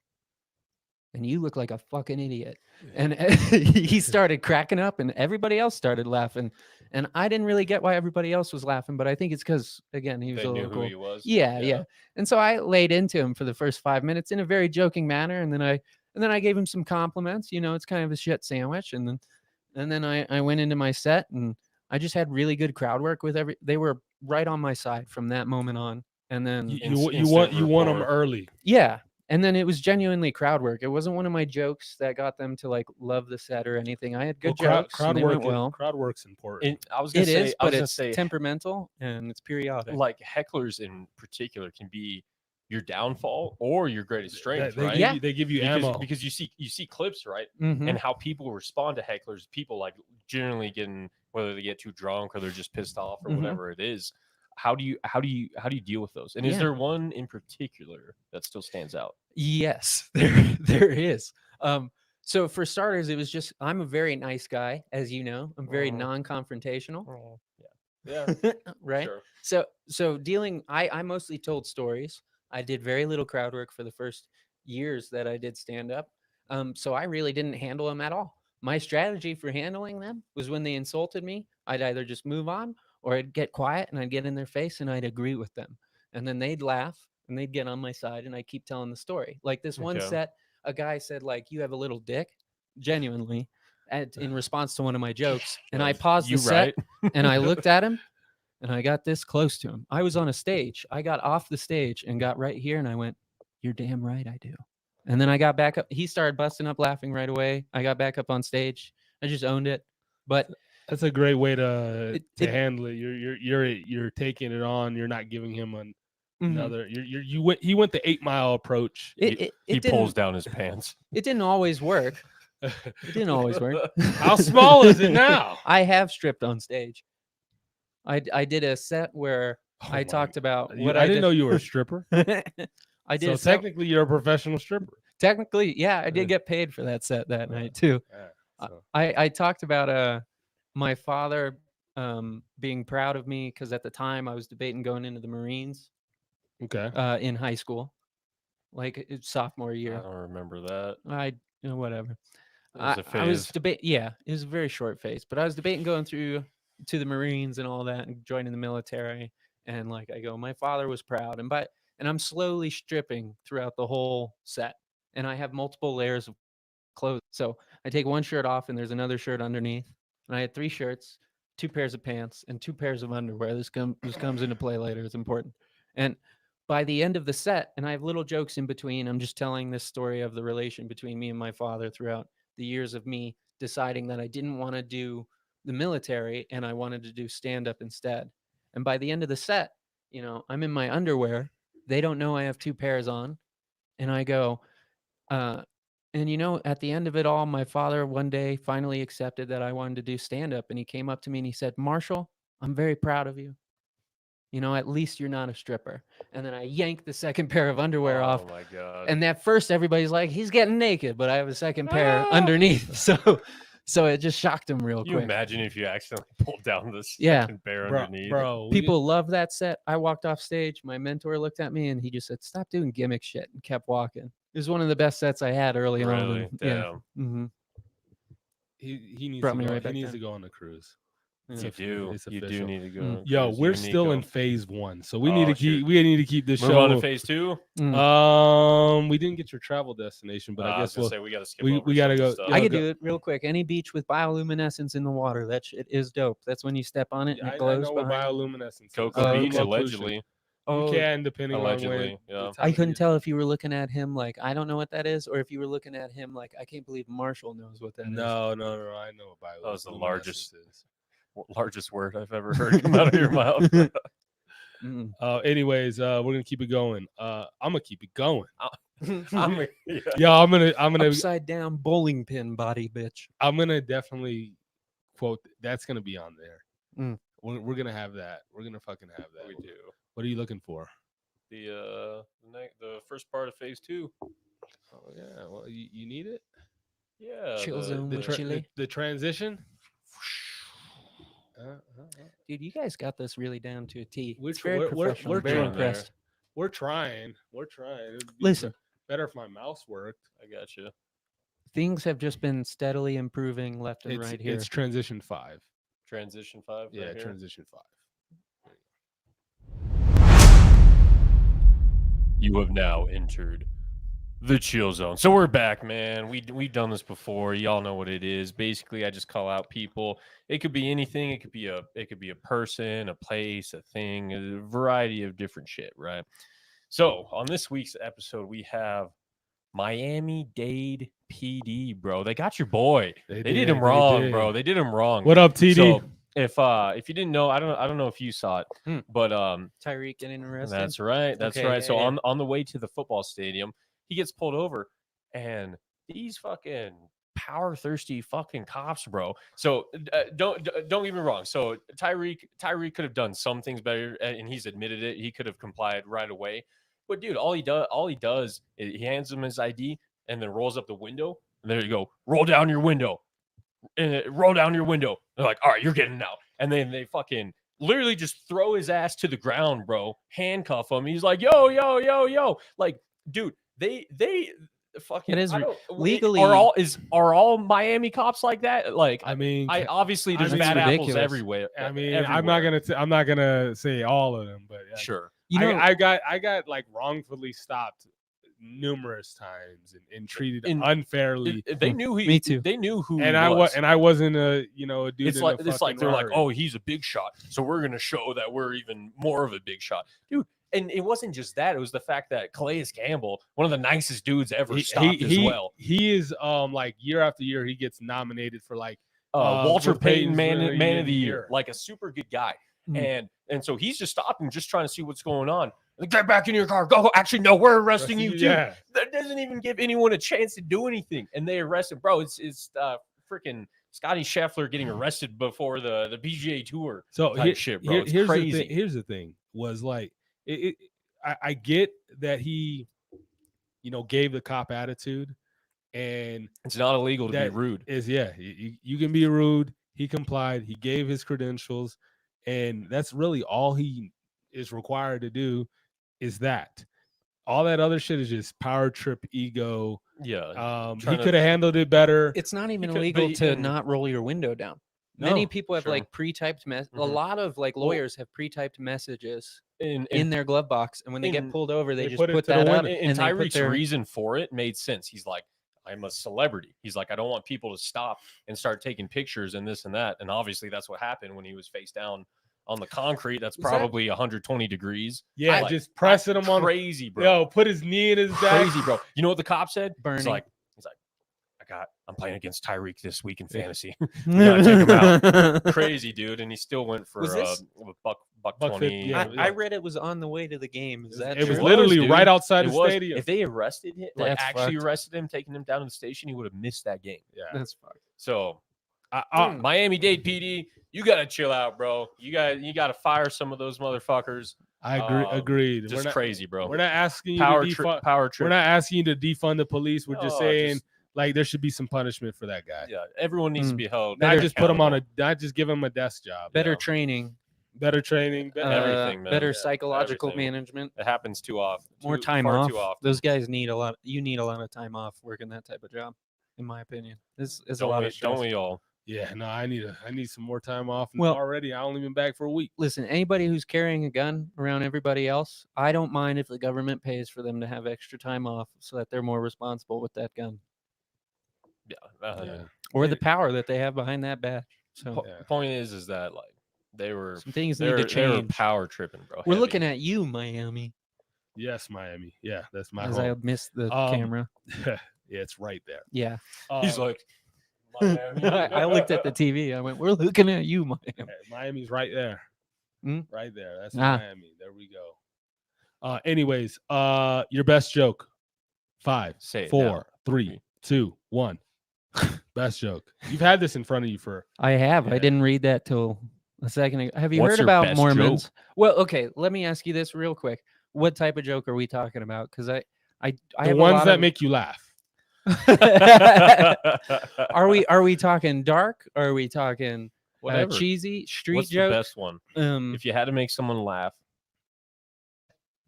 and you look like a fucking idiot." And he started cracking up, and everybody else started laughing. And I didn't really get why everybody else was laughing, but I think it's because, again, he was They a knew local. who he was. Yeah. And so I laid into him for the first 5 minutes in a very joking manner, and then I gave him some compliments. It's kind of a shit sandwich, and then I went into my set, and I just had really good crowd work with they were right on my side from that moment on. And then You want them rapport. early. yeah, and then it was genuinely crowd work. It wasn't one of my jokes that got them to like love the set or anything. I had good jokes. Crowd and they work. went well. Crowd work's important. And I was gonna It say, is, I was but gonna it's say, temperamental and it's periodic. like hecklers in particular can be your downfall or your greatest strength, They right? give Yeah. you, they give you because, ammo. because you see clips, right? Mhm. And how people respond to hecklers, people like generally getting, whether they get too drunk or they're just pissed off or Mhm. whatever it is. How do you deal with those? And is Yeah. there one in particular that still stands out? Yes, there is. So for starters, it was just I'm a very nice guy, as you know. I'm very Mhm. non-confrontational, Yeah, right? sure. So dealing, I mostly told stories. I did very little crowd work for the first years that I did stand up. So I really didn't handle them at all. My strategy for handling them was when they insulted me, I'd either just move on or I'd get quiet and I'd get in their face and I'd agree with them. And then they'd laugh and they'd get on my side and I'd keep telling the story. Like this one Okay. set, a guy said, like, "You have a little dick," genuinely, in response to one of my jokes. And I Like, paused you the set right? and I looked at him and I got this close to him. I was on a stage. I got off the stage and got right here and I went, "You're damn right I do." And then I got back up. He started busting up laughing right away. I got back up on stage. I just owned it. But That's a great way to It- handle it. You're taking it on. You're not giving him mhm, another. He went the 8 Mile approach. it He didn't, pulls down his pants. it didn't always work. It didn't always work. How small is it now? I have stripped on stage. I did a set where Oh I my talked about You- what I I didn't did. know you were a stripper. I did So a set, technically, you're a professional stripper. technically, yeah, I Yeah. did get paid for that set that night too. Yeah, I- so. I talked about my father being proud of me because at the time I was debating going into the Marines Okay. in high school, like sophomore I year. don't remember that. Whatever. It was a I was phase. debate. Yeah, it was a very short phase, but I was debating going through to the Marines and all that and joining the military. And like I go, my father was proud, and I'm slowly stripping throughout the whole set, and I have multiple layers of clothes. So I take one shirt off, and there's another shirt underneath, and I had 3 shirts, 2 pairs of pants, and 2 pairs of underwear. This comes into play later. It's important. And by the end of the set, and I have little jokes in between, I'm just telling this story of the relation between me and my father throughout the years of me deciding that I didn't want to do the military and I wanted to do stand up instead. And by the end of the set, I'm in my underwear. They don't know I have 2 pairs on. And I go, and at the end of it all, my father one day finally accepted that I wanted to do stand up. And he came up to me and he said, "Marshall, I'm very proud of you. At least you're not a stripper." And then I yanked the second pair of underwear off. Oh my god. And at first everybody's like, "He's getting naked," but I have a second pair Ah! underneath. So it just shocked him real Can you quick. imagine if you accidentally pulled down the Yeah. second pair Bro, underneath? bro we People love that set. I walked off stage. My mentor looked at me and he just said, "Stop doing gimmick shit," and kept walking. It was one of the best sets I had early on. Really? and- yeah. Damn. hmm he needs Brought to me go. right back He needs down. to go on the cruise. It's You a- do. it's You do official. need to go. Mm. Yo, Crazy we're Unico. still in phase 1, so we Oh, need to shoot. keep this Move on to show. phase 2. We didn't get your travel destination, but I was guess gonna we'll. say we gotta skip. we over gotta some go- Stuff. yeah, I could go- do it real quick. Any beach with bioluminescence in the water. That shit is dope. That's when you step on it and I it glows know what behind. bioluminescence. is. Cocoa Oh, Beach okay. allegedly. You Oh, can, depending on Allegedly, when. yeah. the time I of couldn't year. tell if you were looking at him like I don't know what that is, or if you were looking at him like I can't believe Marshall knows what that is. No. I know what That was the bioluminescence is. largest word I've ever heard come out of your mouth. Mm. Anyways, we're gonna keep it going. I'm gonna keep it going. I'm, yeah. Yeah, I'm gonna Upside down bowling pin body, bitch. I'm gonna definitely quote. That's gonna be on there. Mm. We're gonna have that. We're gonna fucking have that. We do. What are you looking for? The first part of phase 2. Oh yeah. Well, you need it. Yeah. Chill zone with chili. The transition. Dude, you guys got this really down to a T. We're It's tr- very we're- professional. we're very trying there. impressed. We're trying. It'd be Listen. better if my mouse worked. I got you. Things have just been steadily improving left and right here. It's transition 5. Transition 5. Yeah, right here. transition 5. You have now entered the chill zone. So we're back, man. We've done this before. Y'all know what it is. Basically, I just call out people. It could be anything. It could be a person, a place, a thing, a variety of different shit, right? So on this week's episode, we have Miami-Dade PD, bro. They got your boy. They did him wrong, bro. They did him wrong. What up, TD? So if you didn't know, I don't know if you saw it, but Tyreek getting arrested. that's right. That's Okay, right. yeah, So yeah. on the way to the football stadium, he gets pulled over, and these fucking power thirsty fucking cops, bro. So don't get me wrong. So Tyreek could have done some things better, and he's admitted it. He could have complied right away. But dude, all he does is he hands him his ID and then rolls up the window. And there you go. Roll down your window. And roll down your window. They're like, all right, you're getting out. And then they fucking literally just throw his ass to the ground, bro. Handcuff him. He's like, yo. Like, dude, they fucking It is I don't- legally- are all Miami cops like that? Like, I mean, I obviously there's mean, bad it's apples ridiculous. everywhere. I'm everywhere. not gonna say all of them, but yeah. Sure. You know, I got like wrongfully stopped numerous times and treated And unfairly. They knew Me too. They knew who And he I was. I wasn't a dude. It's in like a it's like fucking they're like, Rari. oh, he's a big shot, so we're gonna show that we're even more of a big shot, dude. And it wasn't just that; it was the fact that Calais Campbell, one of the nicest dudes ever, stopped as well. He is like year after year he gets nominated for like Walter for Payton, Payton's man of the year, like a super good guy. Mhm. And so he's just stopping, just trying to see what's going on. Like, get back in your car. Go. Actually, no, we're arresting you too. Yeah. That doesn't even give anyone a chance to do anything, and they arrest him, bro. It's freaking Scotty Scheffler getting arrested before the PGA Tour. So type shit, bro. It's crazy. Here's the thing was like I get that he gave the cop attitude, and It's not illegal to be that rude. is you can be rude. He complied. He gave his credentials, and that's really all he is required to do. Is that all that other shit is just power trip ego. Yeah. He trying to- could have handled it better. it's not even could- but illegal he to can- not roll your window down. Many No, people have sure. like pre-typed a Mhm. lot of like Well- lawyers have pre-typed messages in in their glove box, and when they in- get pulled over, they they just put it put to the that up. window. and they put Tyreek's their- reason for it made sense. He's like, I'm a celebrity. He's like, I don't want people to stop and start taking pictures and this and that. And obviously that's what happened when he was face down on the concrete. That's Was that- probably 120 degrees. Yeah, Like, just pressing him on. Crazy, bro. Yo, put his knee in his back. Crazy, bro. You know what the cop said? Bernie. He's like, I'm playing against Tyreek this week in fantasy. gotta take him out. Crazy, dude. And he still went for Was this- buck Buck 20. 50, yeah. I read it was on the way to the game. Is that It was true? literally dude. right outside It the was. stadium. If they arrested him, like That's actually fucked. arrested him, taking him down to the station, he would have missed that game. Yeah. That's fucked. So I- Miami-Dade PD, you gotta chill out, bro. You gotta fire some of those motherfuckers. I agree. Agreed. Just crazy, bro. We're not asking you Power to trip. defund. Power We're trip. not asking you to defund the police. We're just No, saying just- like there should be some punishment for that guy. Yeah, everyone needs to Mm. be held. Not just put him on accountable. not just give him a desk job. Better Yeah. training, Better training. Everything, man. better Yeah, psychological everything. management, It happens too often. more Too- time far off. Too often. Those guys need a lot. You need a lot of time off working that type of job, in my opinion. This is a Don't lot we, of stress. don't we all? Yeah, no, I need some more time off. And Well- already I only been back for a week. Listen, anybody who's carrying a gun around everybody else, I don't mind if the government pays for them to have extra time off so that they're more responsible with that gun Yeah. Yeah. or the power that they have behind that badge. So Yeah. Point is that like they were some things they need were, to they were change. power tripping, bro. We're heavy. looking at you, Miami, Yes, Miami. Yeah, that's my as I home. missed the Um, camera. Yeah, it's right there. Yeah. He's Uh, like, I looked at the TV. I went, "We're looking at you, Miami." Miami's right there. Mm. Right there. That's Ah. Miami. There we go. Anyways, your best joke. 5, Say it 4, now. 3, 2, 1. Best joke. You've had this in front of you for I have. I Yeah. didn't read that till a second ago. Have you What's heard your about best Mormons? joke? Well, okay. Let me ask you this real quick. What type of joke are we talking about? Because I the have a ones lot that of- make you laugh. Are we talking dark? Are we talking Whatever. cheesy street What's the jokes? best one? Um, If you had to make someone laugh,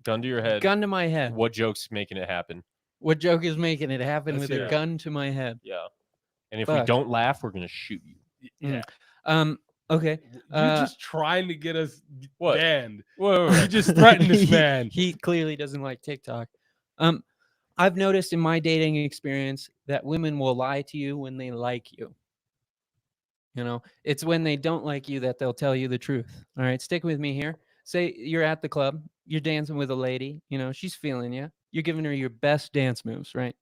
gun to your head, gun to my head. what joke's making it happen? What joke is making it happen Let's with hear a it. gun to my head? Yeah. And if we Fuck. don't laugh, we're gonna shoot you. Yeah. Okay. You're just trying to get us What? banned. Whoa. You just threatened this He- man. He clearly doesn't like TikTok. I've noticed in my dating experience that women will lie to you when they like you. You know, it's when they don't like you that they'll tell you the truth. All right, stick with me here. Say you're at the club, you're dancing with a lady, you know, she's feeling you. You're giving her your best dance moves, right?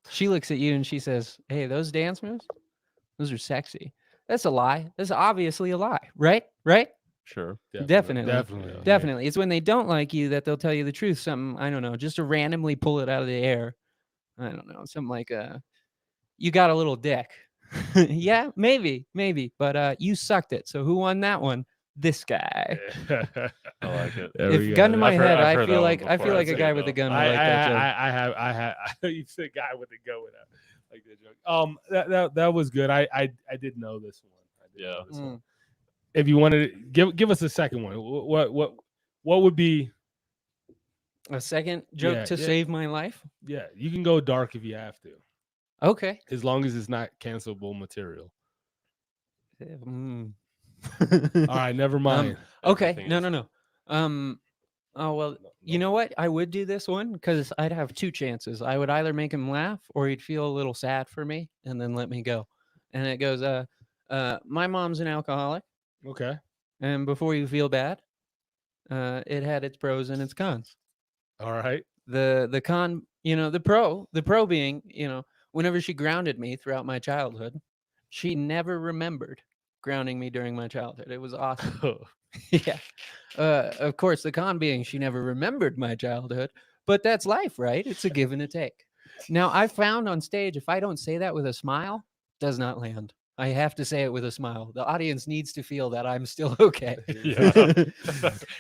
She looks at you and she says, "Hey, those dance moves, those are sexy." That's a lie. That's obviously a lie, right? Right? Sure. Definitely. Definitely. yeah. Definitely. It's when they don't like you that they'll tell you the truth. Something, I don't know, just to randomly pull it out of the air. I don't know. Something like, you got a little dick. Yeah, maybe. But you sucked it. So who won that one? This guy. I like it. There we If go. gun to my I've heard- head, I've I heard feel that one like before. a That's guy good, with a though. gun would like that joke. I have. You said guy with a gun with that. Like that joke. That was good. I did know this one. I did know Yeah. this one. If you wanted to give us a second one, what would be? A second joke Yeah, to yeah. save my life. Yeah, you can go dark if you have to, Okay. as long as it's not cancelable material. Mm. All right, never mind. Okay. Everything No, is- no, no. Oh well. You know what? I would do this one because I'd have two chances. I would either make him laugh or he'd feel a little sad for me and then let me go. And it goes, my mom's an alcoholic, Okay. and before you feel bad, it had its pros and its cons. All right. The con, you know, the pro being, you know, whenever she grounded me throughout my childhood, she never remembered grounding me during my childhood. It was awesome. Yeah. Of course, the con being she never remembered my childhood, but that's life, right? It's a give and a take. Now, I found on stage, if I don't say that with a smile, does not land. I have to say it with a smile. The audience needs to feel that I'm still okay. Yeah.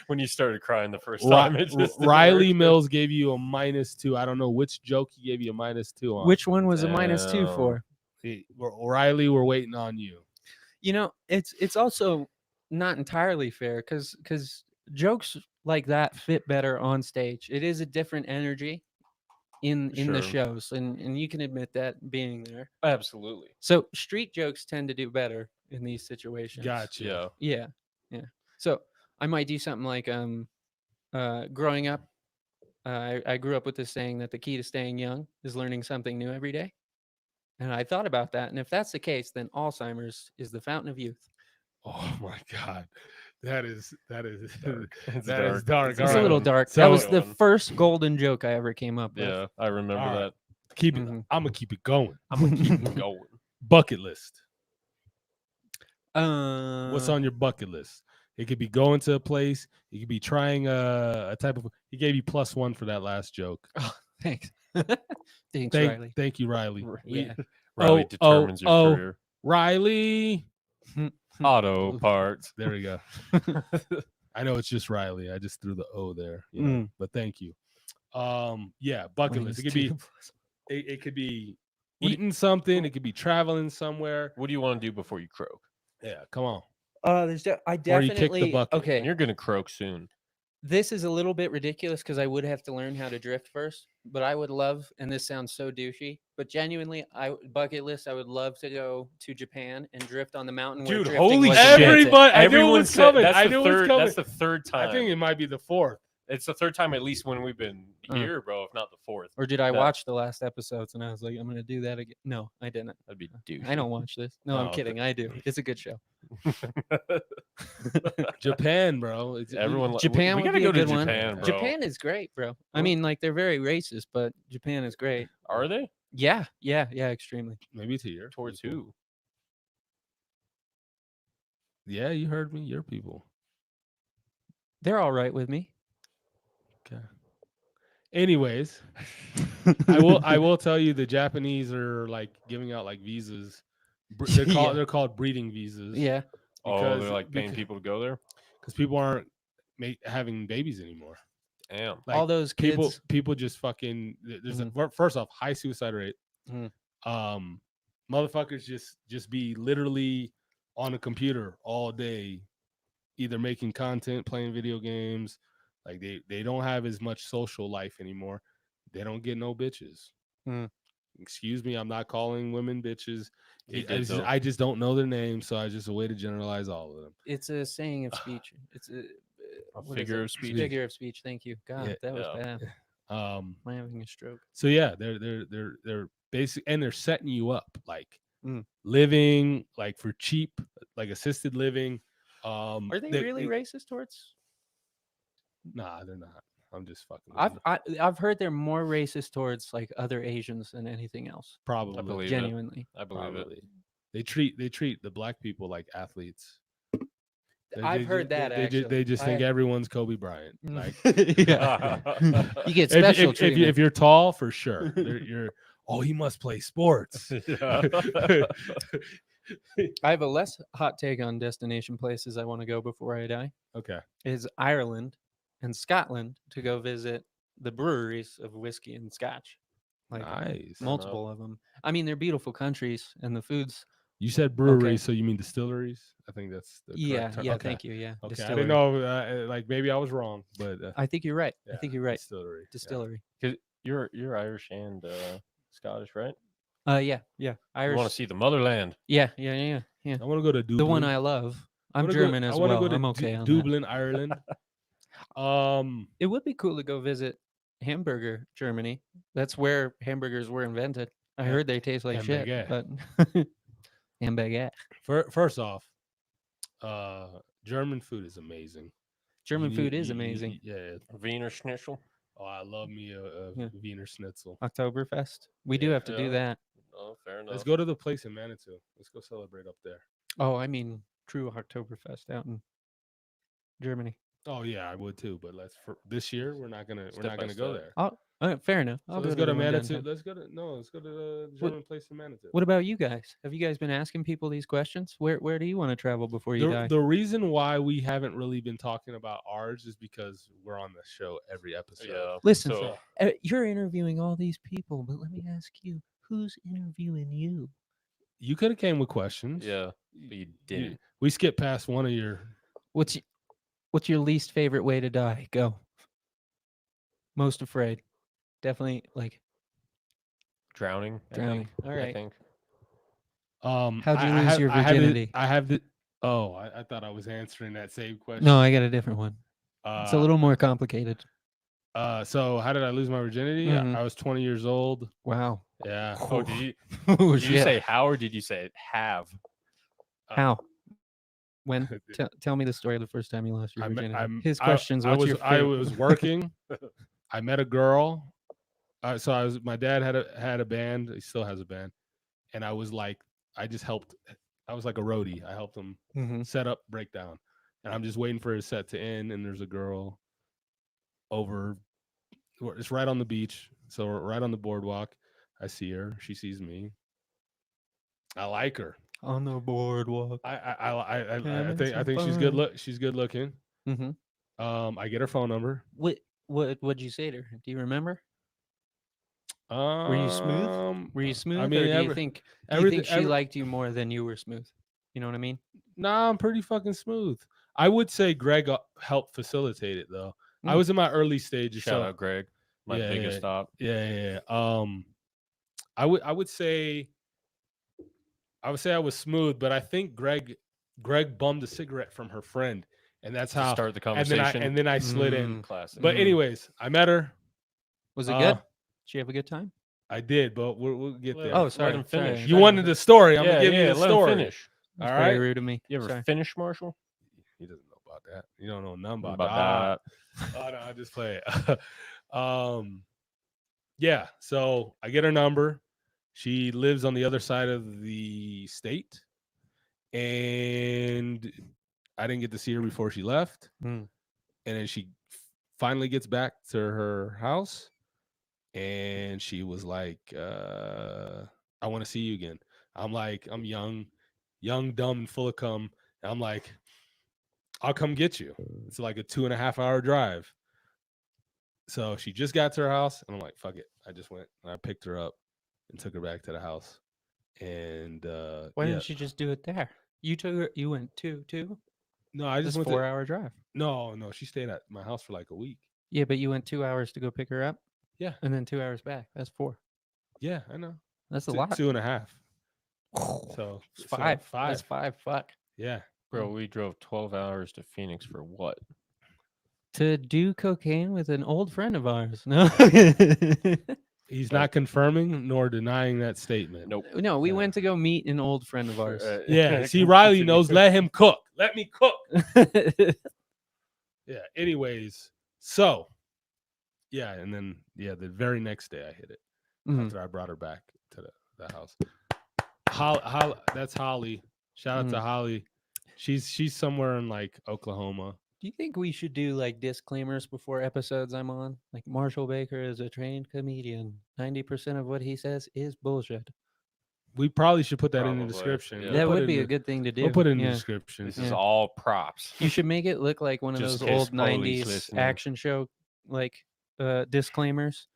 When you started crying the first time, it just didn't Riley work. Mills gave you a -2. I don't know which joke he gave you a -2 on. Which one was a -2 Damn. for? Riley, we're waiting on you. You know, it's also not entirely fair because jokes like that fit better on stage. It is a different energy in the Sure. shows, and you can admit that being there. Absolutely. So street jokes tend to do better in these situations. Gotcha. Yeah. Yeah. So I might do something like growing up, I grew up with this saying that the key to staying young is learning something new every day. And I thought about that. And if that's the case, then Alzheimer's is the fountain of youth. Oh my God, that is Dark. It's that is dark. dark. It's It's All a right. little dark. So- That was the Going. first golden joke I ever came up with. Yeah, I remember All right. that. Keep it. Mhm. I'm gonna keep it going. I'm gonna keep it going. Bucket list. Uh, What's on your bucket list? It could be going to a place. It could be trying a type of. He gave you +1 for that last joke. Thanks. Thanks, Riley. Thank you, Riley. Yeah. Riley Oh, determines oh, your career. Riley. Auto parts. There we go. I know it's just Riley. I just threw the O there, you know, but thank you. Yeah, bucket list. It could be it could be What do you- eating something, it could be traveling somewhere. What do you want to do before you croak? Yeah, come on. There's I Or you kick the definitely bucket. okay. And you're gonna croak soon. This is a little bit ridiculous because I would have to learn how to drift first, but I would love, and this sounds so douchey, but genuinely, bucket list, I would love to go to Japan and drift on the mountain where Dude, drifting holy was shit. invented. Everybody, I knew it Everyone was said coming. that's I the knew it was third. coming. That's the third time. I think it might be the fourth. It's the third time at least when we've been here, bro. If not the fourth, Or did I that- watch the last episodes and I was like, I'm going to do that again? No, I didn't. that'd be douche. I don't watch this. No, I'm Oh, kidding. I do. It's a good show. Japan, bro. Everyone, Japan we would gotta be go a good to one. Japan, bro. Japan is great, bro. I mean, like they're very racist, but Japan is great. Are they Yeah, extremely. maybe to your towards people. who? Yeah, you heard me. Your people. They're all right with me. Okay. Anyways, I will tell you the Japanese are like giving out like visas. They're called Yeah. they're called breeding visas. Yeah. Oh, Because- they're like paying because- people to go there. because people aren't having babies anymore. Damn. Like, all those kids. people just fucking. There's first off high suicide rate. Mhm. Motherfuckers just be literally on a computer all day, either making content, playing video games. Like they don't have as much social life anymore. They don't get no bitches. Mm. Excuse me, I'm not calling women bitches. You did, though. I just don't know their names, so I just a way to generalize all of them. It's a saying of speech. It's a what is figure it? of speech. Figure of speech. Thank you. God, Yeah, that was yeah. bad. Um, Am I having a stroke? so yeah, they're basic, and they're setting you up like Mm. living like for cheap, like assisted living. Are they really racist towards? Nah, they're not. I'm just fucking. with you. I've heard they're more racist towards like other Asians than anything else. Probably. I believe it. Genuinely. I believe it. Probably. They treat the black people like athletes. I've heard that, They actually. just think I- everyone's Kobe Bryant. Mm. Like yeah. You get if, special if, treatment. if you're tall, for sure. You're oh, he must play sports. I have a less hot take on destination places I want to go before I die. Okay. Is Ireland and Scotland to go visit the breweries of whiskey and scotch. Like Nice. multiple of them. I mean, they're beautiful countries and the food's You said breweries, Okay. so you mean distilleries? I think that's the correct term. yeah, Okay. thank you. Yeah. Okay. I Distillery. didn't know. Like maybe I was wrong, but I think you're right. I yeah, think you're right. Distillery. yeah. Distillery. You're Irish and Scottish, right? Yeah. You Irish. want to see the motherland? Yeah. I want to go to Dublin. The one I love. I'm wanna German go, as I wanna well. Go to I'm okay on that. Dublin, Ireland. It would be cool to go visit Hamburger, Germany. That's where hamburgers were invented. I Yeah. heard they taste like shit, Hamburger. but hamburger. First off, German food is amazing. German You food need- is you- you- amazing. Yeah. Wiener Schnitzel. Oh, I love me a Yeah. Wiener Schnitzel. Oktoberfest. We do have to do Yeah. that. Oh, fair enough. Let's go to the place in Manitou. Let's go celebrate up there. Oh, I mean, true Oktoberfest out in Germany. Oh yeah, I would too. But for this year, we're not gonna Step by go step. there. Fair enough. So I'll let's go go to the one Manitou. downtown. Let's go to the German place in Manitou. What about you guys? Have you guys been asking people these questions? Where do you want to travel before you die? The reason why we haven't really been talking about ours is because we're on the show every episode. Yeah. Listen, So, you're interviewing all these people, but let me ask you, who's interviewing you? You could have came with questions. yeah, but you didn't. We skipped past one of your. What's your least favorite way to die? Go. Most afraid. Definitely like Drowning. drowning. All I right. think. How'd you I lose have- your I have the- virginity? I have the. Oh, I thought I was answering that same question. No, I got a different one. It's a little more complicated. So how did I lose my virginity? Mhm. I was 20 years old. Wow. Yeah. Oh, did you Oh, did you shit. say how or did you say have? How? When? Tell me the story of the first time you lost your virginity. His I- questions. I What's was your I favorite? was working. I met a girl. So my dad had a band. He still has a band, and I was like, I just helped. I was like a roadie. I helped him Mhm. set up, breakdown, and I'm just waiting for his set to end. And there's a girl over. It's right on the beach, so we're right on the boardwalk. I see her. She sees me. I like her. On the boardwalk. I Having think some she's good. fun. She's good looking. Mm-hmm. I get her phone number. What'd you say to her? Do you remember? Were you smooth? Were you smooth, I mean, or do you every- think everything- she liked you more than you were smooth? You know what I mean? Nah, I'm pretty fucking smooth. I would say Greg helped facilitate it though. I was in my early stages. Shout so out Greg, my Yeah, biggest yeah. stop. yeah. I would say I was smooth, but I think Greg bummed a cigarette from her friend, and that's To how. start the And then conversation. I slid in. Classic. But anyways, I met her. Was it Uh, good? Did she have a good time? I did, but we'll get Let there. Oh, let sorry. him finish. sorry. You wanted the story. I'm yeah, gonna give you the let story. him finish. All That's very right. rude of me. You ever Sorry. finish, Marshall? He doesn't know about that. You don't know nothing about, About that. Oh no, I just play it. Yeah. So I get her number. She lives on the other side of the state, and I didn't get to see her before she left. Mm. And then she finally gets back to her house, and she was like, "I want to see you again." I'm like, I'm young, dumb, and full of cum. And I'm like, I'll come get you. It's like a 2.5-hour drive. So she just got to her house, and I'm like, fuck it. I just went and I picked her up and took her back to the house. And Why yeah. didn't she just do it there? You took her. You went too. No, I This just went to 4-hour drive. no. She stayed at my house for like a week. Yeah, but you went 2 hours to go pick her up. Yeah. And then 2 hours back. That's 4. Yeah, I know. That's a Two- lot. 2.5. So It's so 5. 5. That's 5. Fuck. Yeah. Bro, we drove 12 hours to Phoenix for what? To do cocaine with an old friend of ours. No. He's not confirming nor denying that statement. Nope. No, we Yeah. went to go meet an old friend of ours. Yeah. See, Riley knows. Let him cook. Let me cook. Yeah. Anyways, so yeah, and then the very next day I hit it Mhm. after I brought her back to the house. That's Holly. Shout out to Holly. She's somewhere in like Oklahoma. Do you think we should do like disclaimers before episodes I'm on? Like Marshall Baker is a trained comedian. 90% of what he says is bullshit. We probably should put that in the Probably, description. yeah. We'll That put would it be in a good thing to do. We'll put it in the Yeah. description. This is Yeah. all props. You should make it look like one of Just those in case old police 90s listening. action show like disclaimers.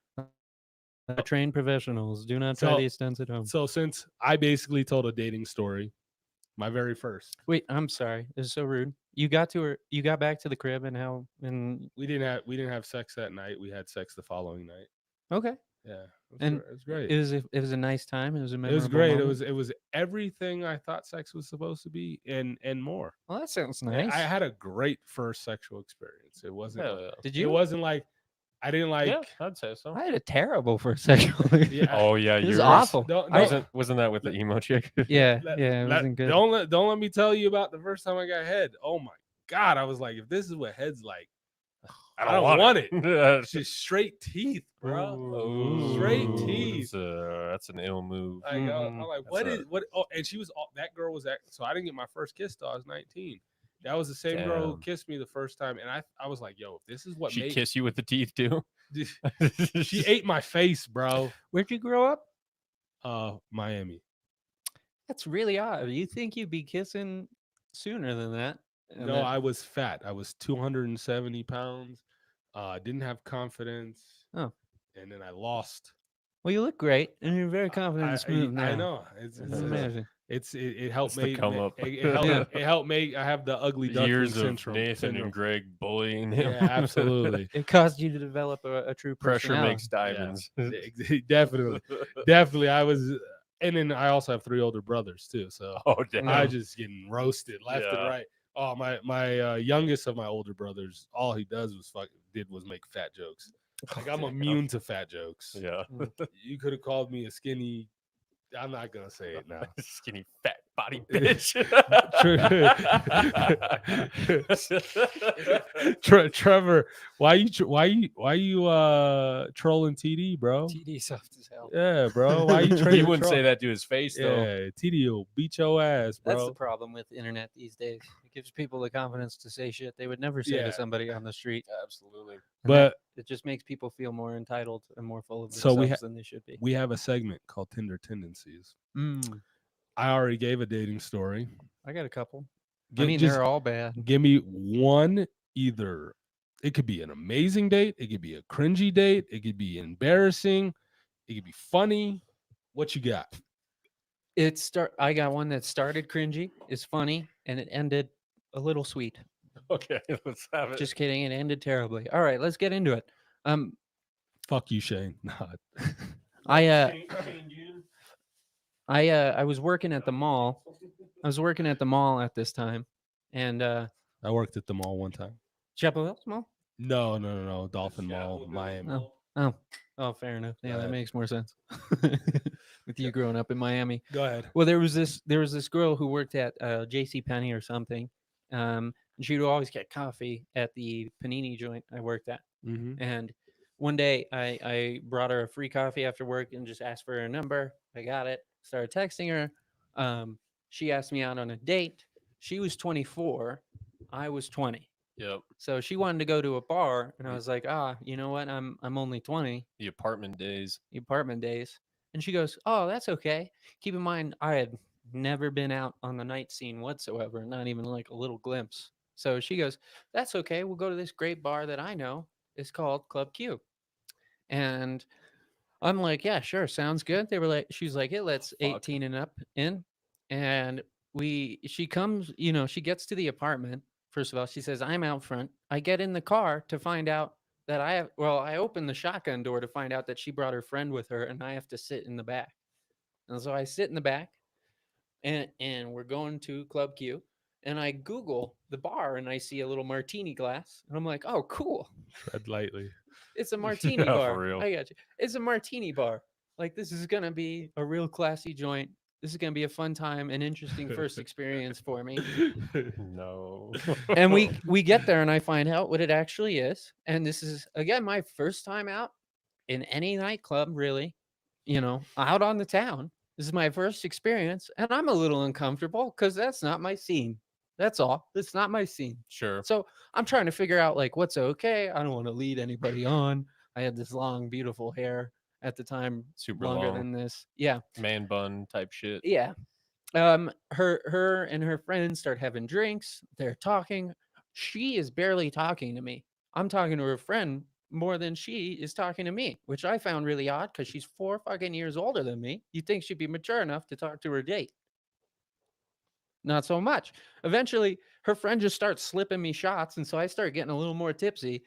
Trained professionals do not try So- these stunts at home. So since I basically told a dating story, my very first, Wait, I'm sorry. This is so rude. You got back to the crib and we didn't have sex that night. We had sex the following night. okay. Yeah, And it was great. It was a nice time. It was a It memorable was great. moment. It was everything I thought sex was supposed to be, and more. Well, that sounds I- nice. I had a great first sexual experience. It wasn't. Hell yeah. Did It you? wasn't like I didn't like. Yeah, I'd say so. I had a terrible first sexual. Yeah, Oh yeah, It was yours. awful. Don't, Wasn't that with the emo chick? Yeah, let- yeah, it let- wasn't good. Don't let me tell you about the first time I got head. Oh my god, I was like, if this is what head's like, I don't want it. It's just straight teeth, bro. Ooh, Straight teeth. That's an ill move. Like, I'm like, That's what a- is what? Oh, and she was that girl was that. So I didn't get my first kiss till I was 19. That was the same girl who Damn. kissed me the first time, and I was like, yo, if this is what She made kiss you with the teeth too. she ate my face, bro. Where'd you grow up? Miami. That's really odd. You think you'd be kissing sooner than that? And No, then- I was fat. I was 270 pounds. Didn't have confidence. Oh. And then I lost. Well, you look great, and you're very confident and smooth now. I know. It's It's amazing. it helped It's the make come up. it helped, Yeah. it helped make I have the ugly duckling Years of syndrome. Nathan and Greg bullying him. Yeah, absolutely. It caused you to develop a true Pressure personality. makes diamonds. Definitely. I was, and then I also have 3 older brothers too. So Oh damn. I just getting roasted left and Yeah. right. Oh, my youngest of my older brothers, all he was make fat jokes. Like I'm immune to fat jokes. yeah. You could have called me a skinny. I'm not gonna say it now. Skinny fat body bitch. Trevor, why you trolling TD, bro? TD soft as hell. Yeah, bro. Why you He trading? wouldn't say that to his face though. Yeah, TD will beat your ass, bro. That's the problem with the internet these days. It gives people the confidence to say shit they would never say Yeah. to somebody on the street. Absolutely. And But it just makes people feel more entitled and more full of So themselves we than they should be. we have a segment called Tinder Tendencies. Mm, I already gave a dating story. I got a couple. I Gi- mean, just they're all bad. give me one. Either it could be an amazing date, it could be a cringy date, it could be embarrassing, it could be funny. What you got? I got one that started cringy, is funny, and it ended a little sweet. Okay, let's have it. Just kidding. It ended terribly. All right, let's get into it. Fuck you, Shane. Nah. I was working at the mall. I was working at the mall at this time, and I worked at the mall one time. Chapel Hills Mall. No. Dolphin Mall, Miami. Oh, fair enough. Yeah, that ahead. makes more sense. With you growing up in Miami. Go ahead. Well, there was this girl who worked at J.C. Penney or something. And she would always get coffee at the panini joint I worked at. Mm-hmm. And one day I brought her a free coffee after work and just asked for her number. I got it. Started texting her. She asked me out on a date. She was 24. I was 20. Yep. So she wanted to go to a bar, and I was like, you know what? I'm only 20. The apartment days. The apartment days. And she goes, oh, that's okay. Keep in mind, I had never been out on the night scene whatsoever, not even like a little glimpse. So she goes, that's okay. We'll go to this great bar that I know. It's called Club Q. And I'm like, yeah, sure. Sounds good. They were like, she's like, it lets 18 and up in. And she comes, she gets to the apartment. First of all, she says, I'm out front. I get in the car to find out that I opened the shotgun door to find out that she brought her friend with her and I have to sit in the back. And so I sit in the back and we're going to Club Q and I Google the bar and I see a little martini glass and I'm like, oh, cool. Tread lightly. It's a martini Yeah, bar. for real. I got you. It's a martini bar. Like, this is going to be a real classy joint. This is going to be a fun time, an interesting first experience for me. No. And we get there and I find out what it actually is. And this is, again, my first time out in any nightclub, really, out on the town. This is my first experience. And I'm a little uncomfortable because that's not my scene. That's all. It's not my scene. Sure. So I'm trying to figure out, like, what's okay. I don't want to lead anybody on. I had this long, beautiful hair at the time, Super longer long. than this. Yeah. Man bun type shit. Yeah. Her and her friends start having drinks. They're talking. She is barely talking to me. I'm talking to her friend more than she is talking to me, which I found really odd because she's 4 fucking years older than me. You'd think she'd be mature enough to talk to her date. Not so much. Eventually, her friend just starts slipping me shots, and so I start getting a little more tipsy.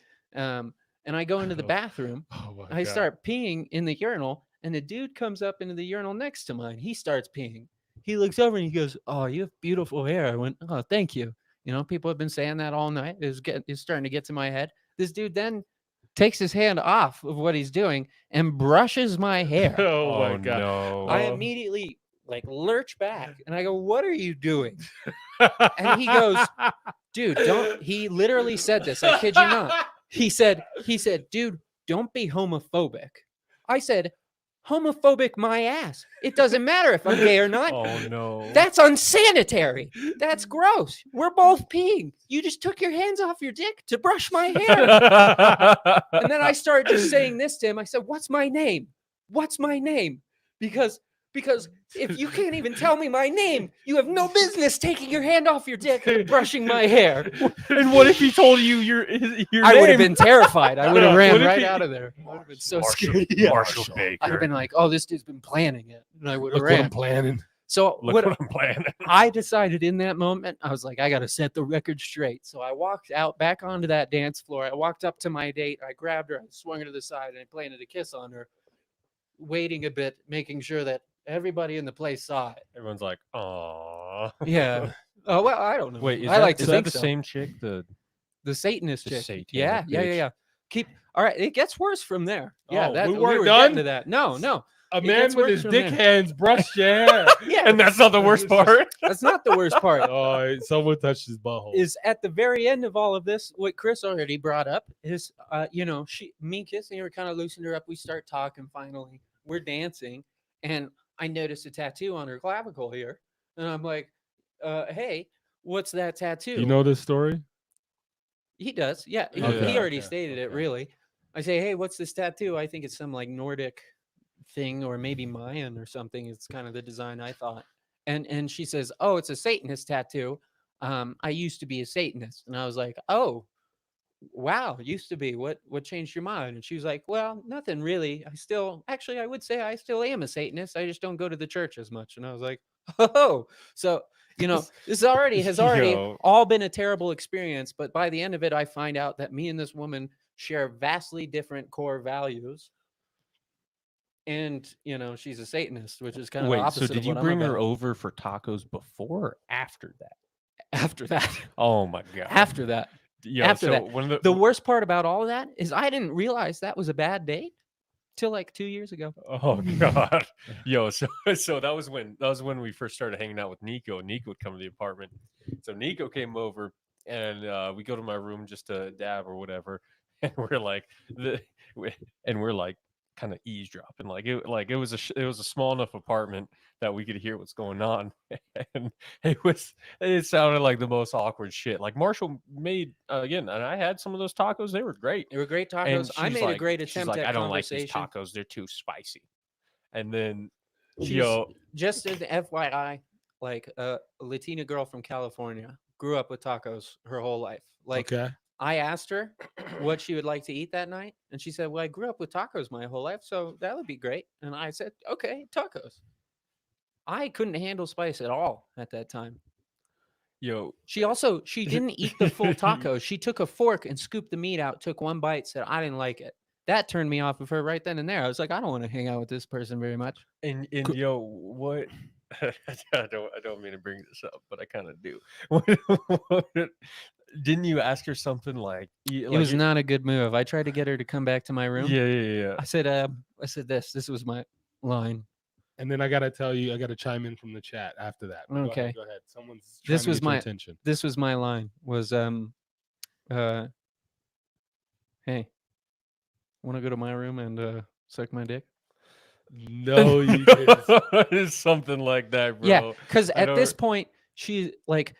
And I go into the bathroom. Oh my I God. start peeing in the urinal, and the dude comes up into the urinal next to mine. He starts peeing. He looks over and he goes, "Oh, you have beautiful hair." I went, "Oh, thank you." People have been saying that all night. It's starting to get to my head. This dude then takes his hand off of what he's doing and brushes my hair. Oh my God. No. I immediately lurch back and I go, "What are you doing?" And he goes, "Dude, don't." He literally said this. I kid you not. He said, "Dude, don't be homophobic." I said, "Homophobic my ass. It doesn't matter if I'm gay or not. Oh no. That's unsanitary. That's gross. We're both peeing. You just took your hands off your dick to brush my hair." And then I started just saying this to him. I said, "What's my name? What's my name?" Because if you can't even tell me my name, you have no business taking your hand off your dick and brushing my hair. And what if he told you your I would have been terrified. I would have ran What if right he- out of there. I would have been so Marshall, scared. Yeah. Marshall Baker. I'd have been like, "Oh, this dude's been planning it," and I would have Look what I'm ran. planning. So Look what what I'm planning. I decided in that moment, I was like, I got to set the record straight. So I walked out back onto that dance floor. I walked up to my date. I grabbed her, I swung her to the side, and I planted a kiss on her, waiting a bit, making sure that everybody in the place saw it. Everyone's like, "Aw." Yeah. Oh, well, I don't know. Wait, is I that, like to is that think the so. same chick? The Satanist The chick. satanic Yeah. bitch. Keep. All right. It gets worse from there. Yeah. Oh, we we weren't were done? getting to that. No. A It man gets with worse his from dick there. hands brushed your hair. Yeah. And that's not the worst part. That's not the worst part. Oh, someone touched his butthole. Is at the very end of all of this, what Chris already brought up is, me kissing her kind of loosened her up. We start talking finally. We're dancing, and I noticed a tattoo on her clavicle here, and I'm like, "Hey, what's that tattoo?" You know this story? He does. Yeah, he Okay, already okay, stated it. okay. Really, I say, "Hey, what's this tattoo?" I think it's some Nordic thing or maybe Mayan or something. It's kind of the design I thought. And she says, "Oh, it's a Satanist tattoo. I used to be a Satanist." And I was like, "Oh, wow, used to be. What changed your mind?" And she was like, "Well, nothing really. I would say I still am a Satanist. I just don't go to the church as much." And I was like, "Oh." So You know, this already has already Yo. all been a terrible experience. But by the end of it, I find out that me and this woman share vastly different core values. And you know, she's a Satanist, which is kind of the Wait, opposite. so did of you what bring I'm her about. over for tacos before or after that? After that? Oh my god. After that. Yo, after so that. one of The worst part about all of that is I didn't realize that was a bad date till like 2 years ago. Oh god. Yo, so that was when we first started hanging out with Nico. Nico would come to the apartment. So Nico came over and we go to my room just to dab or whatever. And we're like kind of eavesdropping. It was a small enough apartment that we could hear what's going on. And it sounded like the most awkward shit. Like Marshall made again, and I had some of those tacos, they were great. They were great And tacos. I she's made a like- great she's attempt like, at I don't like conversation. these tacos, they're too spicy. And then She's- yo, Just as an FYI, like a Latina girl from California grew up with tacos her whole life. Like Okay. I asked her what she would like to eat that night, and she said, "Well, I grew up with tacos my whole life, so that would be great." And I said, "Okay, tacos." I couldn't handle spice at all at that time. yo, She didn't eat the full taco. She took a fork and scooped the meat out, took one bite, said, "I didn't like it." That turned me off of her right then and there. I was like, I don't want to hang out with this person very much. and yo, what I don't mean to bring this up, but I kind of do. Didn't you ask her something like It was not a good move. I tried to get her to come back to my room. Yeah. I said, this was my line. And then I gotta tell you, I gotta chime in from the chat after that. But Okay. Go ahead. Someone's This trying to was get your my- attention. This was my line. Was hey, want to go to my room and suck my dick? No, you didn't. It's something like that, bro. Yeah, because I at this don't- point, she like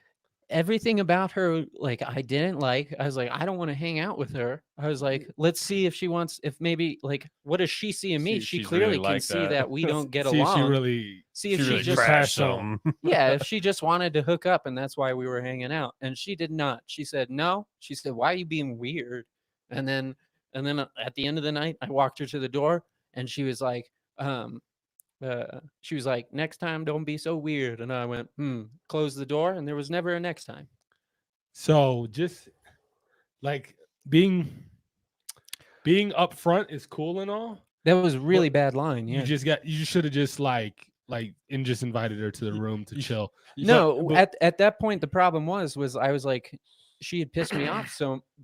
everything about her, like I didn't like. I was like, I don't want to hang out with her. I was like, let's see if she wants, if maybe like, what does she see in me? See, She she's clearly really can like see that. that we don't get See if along. she really. See if She she really just crashed trashed some. some. yeah, if she just wanted to hook up and that's why we were hanging out. And she did not. She said, no. She said, why are you being weird? And then at the end of the night, I walked her to the door and she was like, next time, don't be so weird. And I went, close the door. And there was never a next time. So just like being upfront is cool and all. That was a really bad line. Yeah. You should have just like and just invited her to the room to chill. No, but- at that point, the problem was I was like, she had pissed me off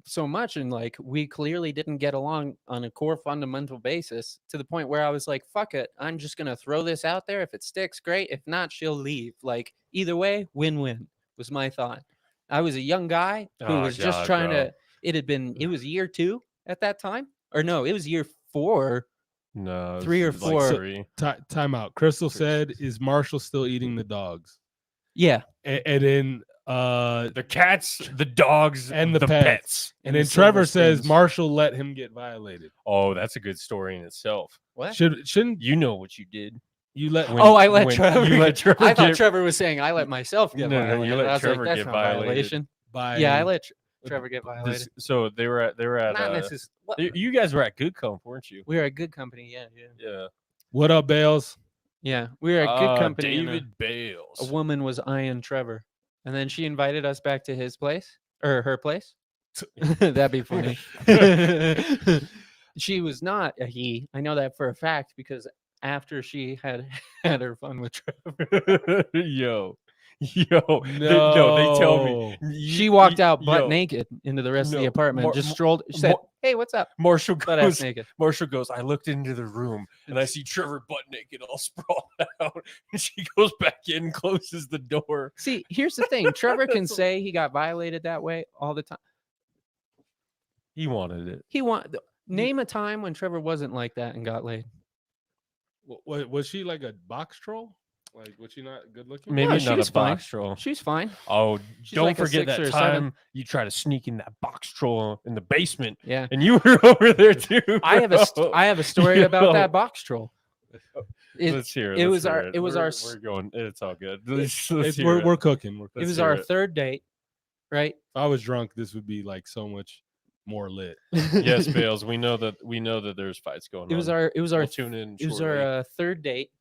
so much, and like we clearly didn't get along on a core fundamental basis to the point where I was like, fuck it, I'm just gonna throw this out there. If it sticks, great. If not, she'll leave. Like either way, win-win was my thought. I was a young guy who Oh, was just God, trying bro. to. It was year 2 at that time, or no, it was year 4. No, 3 or it's like 4. 3. Time out. Crystal said, "Is Marshall still eating the dogs?" Yeah, And then The cats, the dogs, And the pets. pets. and the then Trevor silver says spoons. Marshall let him get violated. Oh, that's a good story in itself. what? Shouldn't You know what you did. you let? When- Oh, I let when Trevor. you let Trevor I thought get- Trevor was saying I let myself get No, no, violated. you let I was Trevor like, that's get not violated. violation. by Yeah, I let Trevor get violated. So they were at Not necessarily. you guys were at Good Comp, weren't you? We were a good company. Yeah. Yeah. What up, Bales? Yeah, we were a good company. and David Bales. a woman was eyeing Trevor, and then she invited us back to his place or her place. That'd be funny. She was not a he. I know that for a fact because after she had had her fun with Trevor, yo, they tell me she walked out butt naked into the rest of the no, apartment. Mar- Just Mar- strolled. She said, Mar- "Hey, what's up?" Marshall Butt ass goes. naked. Marshall goes. I looked into the room and I see Trevor butt naked, all sprawled out. And she goes back in, closes the door. See, here's the thing. Trevor can That's a- say he got violated that way all the time. He wanted it. He name a time when Trevor wasn't like that and got laid. Was she like a box troll? Like, was she not good looking? Maybe she not was a fine. box troll. She's fine. Oh, She's don't like a forget 6 that or 7. time you tried to sneak in that box troll in the basement, Yeah. and you were over there too. I have a story about Yo. that box troll. Let's hear it. it let's was hear our- it. it was We're- our s- We're going. It's all good. We're cooking. We're It cooking. was hear our it. 3rd date, right? If I was drunk, this would be like so much more lit. Yes, Bales. We know that there's fights going on. It was our We'll tune in. it was shortly. our 3rd date,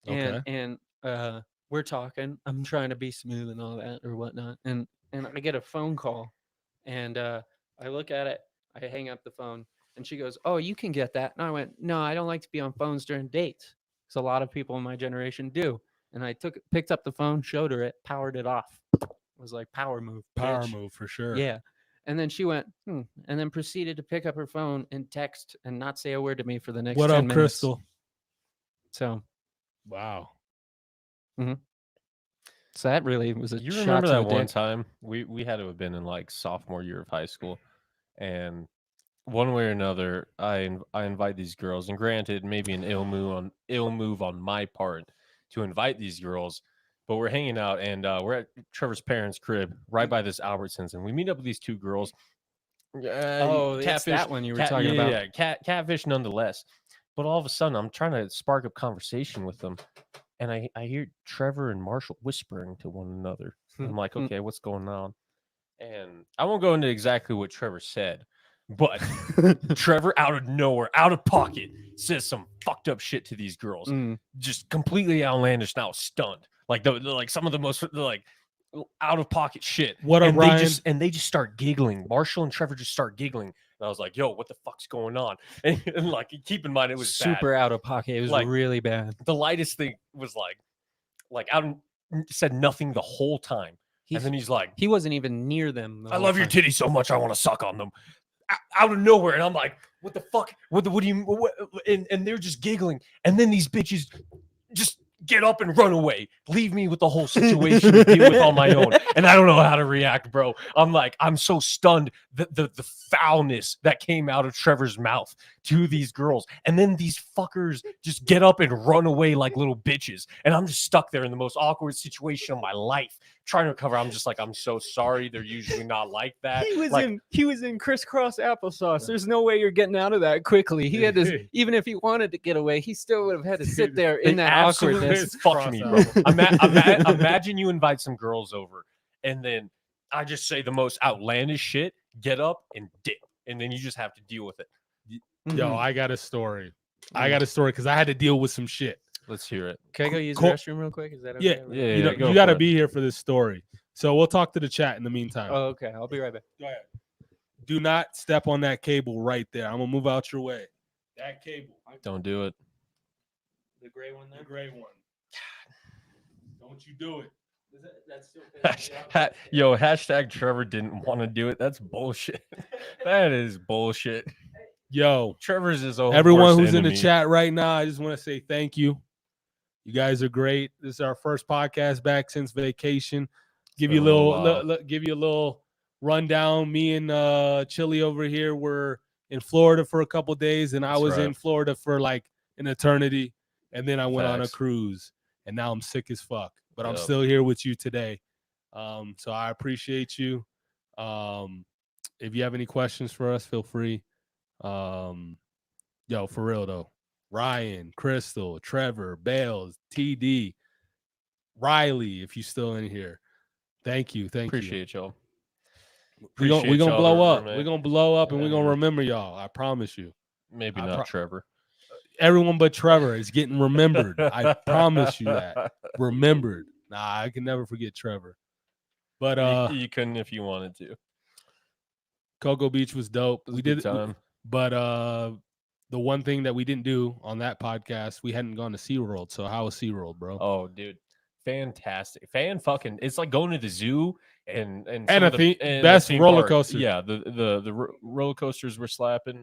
Okay. and we're talking. I'm trying to be smooth and all that or whatnot, and I get a phone call, and I look at it. I hang up the phone, and she goes, "Oh, you can get that." And I went, "No, I don't like to be on phones during dates, because a lot of people in my generation do." And I picked up the phone, showed her it, powered it off. It was like power move, Power bitch. move for sure. Yeah. And then she went, and then proceeded to pick up her phone and text and not say a word to me for the next What 10 up, minutes. Crystal? So Wow. that really was a You shot remember to that the one dick. time we had to have been in like sophomore year of high school, and one way or another, I invite these girls, and granted, maybe an ill move on my part to invite these girls, but we're hanging out, and we're at Trevor's parents' crib right by this Albertsons, and we meet up with these two girls. Oh, it's that one you were talking about. Yeah, catfish nonetheless. But all of a sudden, I'm trying to spark up conversation with them, and I hear Trevor and Marshall whispering to one another. I'm like, okay, what's going on? And I won't go into exactly what Trevor said, but Trevor, out of nowhere, out of pocket, says some fucked up shit to these girls, just completely outlandish. Now stunned, like like some of the most like out of pocket shit. What up, and Ryan? They just start giggling. Marshall and Trevor just start giggling, and I was like, "Yo, what the fuck's going on?" And like, keep in mind, it was super bad. out of pocket. It was Like, really bad. The lightest thing was like said nothing the whole time. And then he's like, he wasn't even near them. the I whole love your time. titties so much, I want to suck on them. Out of nowhere. And I'm like, what the fuck? What do you, and they're just giggling. And then these bitches just get up and run away. Leave me with the whole situation to deal with on my own. And I don't know how to react, bro. I'm like, I'm so stunned that the foulness that came out of Trevor's mouth to these girls. And then these fuckers just get up and run away like little bitches. And I'm just stuck there in the most awkward situation of my life, trying to recover. I'm just like, I'm so sorry. They're usually not like that. He was in crisscross applesauce. There's no way you're getting out of that quickly. He had to, even if he wanted to get away, he still would have had to sit there in that absolutely awkwardness. fucked me, bro. Imagine you invite some girls over, and then I just say the most outlandish shit, get up and dip, and then you just have to deal with it. Yo, I got a story. I got a story because I had to deal with some shit. Let's hear it. Can I go use the Cool. restroom real quick? Is that okay? Yeah, go you got to for it. be here for this story. So we'll talk to the chat in the meantime. Oh, okay. I'll be right back. Go ahead. Do not step on that cable right there. I'm gonna move out your way. That cable. Don't do it. The gray one The gray one. Don't you do it. That's still Yo, hashtag Trevor didn't want to do it. That's bullshit. That is bullshit. Yo, Trevor's his own. everyone worst who's in enemy. the chat right now, I just want to say thank you. You guys are great. This is our first podcast back since vacation. Give you a been a little, while. give you a little rundown. Me and Chili over here were in Florida for a couple days, and I That's was in right. Florida for like an eternity, and then I went on a Facts. cruise, and now I'm sick as fuck. But I'm Yep. still here with you today. So I appreciate you. If you have any questions for us, feel free. Yo, for real though. Ryan, Crystal, Trevor, Bales, TD, Riley, if you still in here. Thank you. Appreciate y'all. We gonna Appreciate y'all blow to up. remember- We're gonna blow up and we're gonna and- remember y'all. I promise you. Maybe I not Trevor. Everyone but Trevor is getting remembered. I promise you that. Remembered. Nah, I can never forget Trevor. But You couldn't if you wanted to. Cocoa Beach was dope. It was We a good did time. but the one thing that we didn't do on that podcast, we hadn't gone to SeaWorld. So how was SeaWorld, bro? Oh, dude, fantastic! Fucking, it's like going to the zoo and And some a of the- and best theme roller park. coaster. Yeah, the roller coasters were slapping.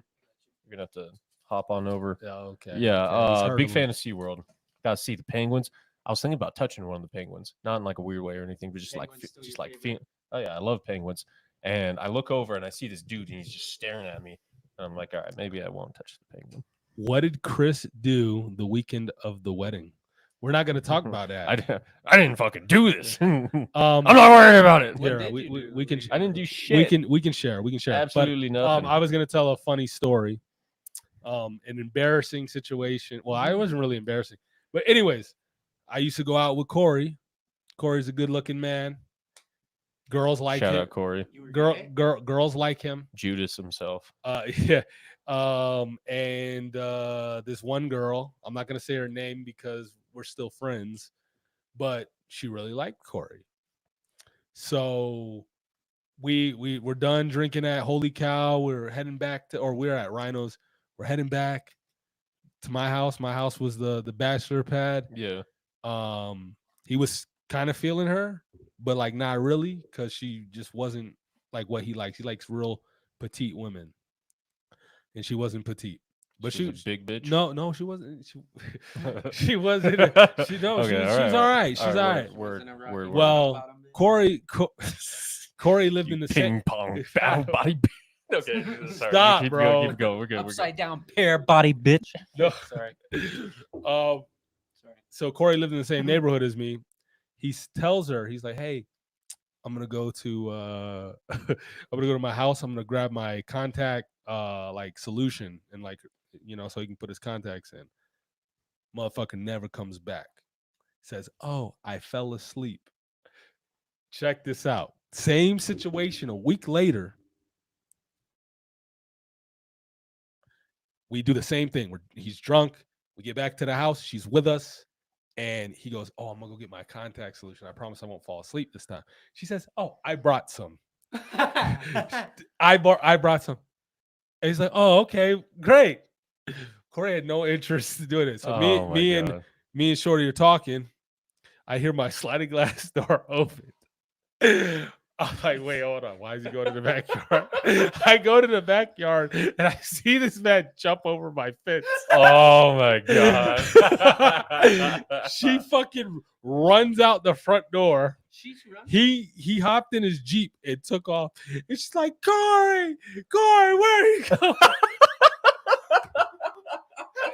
You're gonna have to hop on over. Yeah, okay. Yeah, okay. He's heard big of fan them. of SeaWorld. Got to see the penguins. I was thinking about touching one of the penguins, not in like a weird way or anything, but just Penguins still your favorite? feeling. Oh yeah, I love penguins. And I look over and I see this dude, and he's just staring at me. And I'm like, all right, maybe I won't touch the penguin. What did Chris do the weekend of the wedding? We're not going to talk about I that. didn't fucking do this. I'm Um, not worried about it. What here, did we, you we, do we the can weekend? I didn't do shit. we can share. We can share. Absolutely but, nothing. I was going to tell a funny story. An embarrassing situation. Well, I wasn't really embarrassing, but anyways, I used to go out with Corey. Corey's a good-looking man. Girls like Shout him. out Corey, Girls like him. Judas himself. Yeah. And this one girl, I'm not gonna say her name because we're still friends, but she really liked Corey. So we were done drinking at Holy Cow. We're heading back to, or we're at Rhinos. We're heading back to my house. My house was the bachelor pad. Yeah. He was kind of feeling her, but like not really, because she just wasn't like what he likes. He likes real petite women, and she wasn't petite. But She she was a big bitch. no, she wasn't. She wasn't. She no, Okay, she was all all right. She's all right. Word. Well, Corey lived in the same. ping pong battle body. Okay, sorry. Stop, keep bro. Going, keep going. We're good. Upside down pear body bitch. No. Sorry. Um, so Corey lived in the same neighborhood as me. He tells her, he's like, "Hey, I'm gonna go to I'm gonna go to my house. I'm gonna grab my contact like solution and like so he can put his contacts in." Motherfucker never comes back. Says, "Oh, I fell asleep." Check this out. Same situation a week later. We do the same thing. He's drunk. We get back to the house. She's with us. And he goes, "Oh, I'm going to go get my contact solution. I promise I won't fall asleep this time." She says, "Oh, I brought some." I brought some. And he's like, "Oh, okay, great." Corey had no interest in doing it. So me and Shorty are talking. I hear my sliding glass door open. I'm like, "Wait, hold on. Why is he going to the backyard?" I go to the backyard and I see this man jump over my fence. Oh my god. She fucking runs out the front door. She's running. He hopped in his Jeep and took off. And she's like, Corey, where are you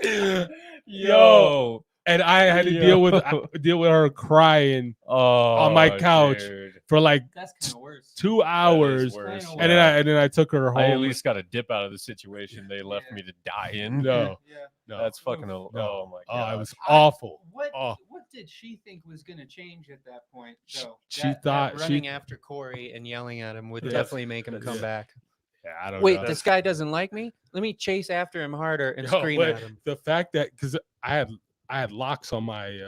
going? Yo. And I had to deal with her crying on my couch for like That's kind of worse. 2 hours. Worse. And then I took her home. I at least got a dip out of the situation they left me to die in. No. Yeah. That's That's fucking. Oh my god. it was awful. What Oh. what did she think was going to change at that point? She- Though she thought she- running after Corey and yelling at him would Yeah. definitely make him come Yeah. back. Yeah, I don't Wait, know. this guy doesn't like me? Let me chase after him harder and Yo, scream but at him. the fact that because I had locks on my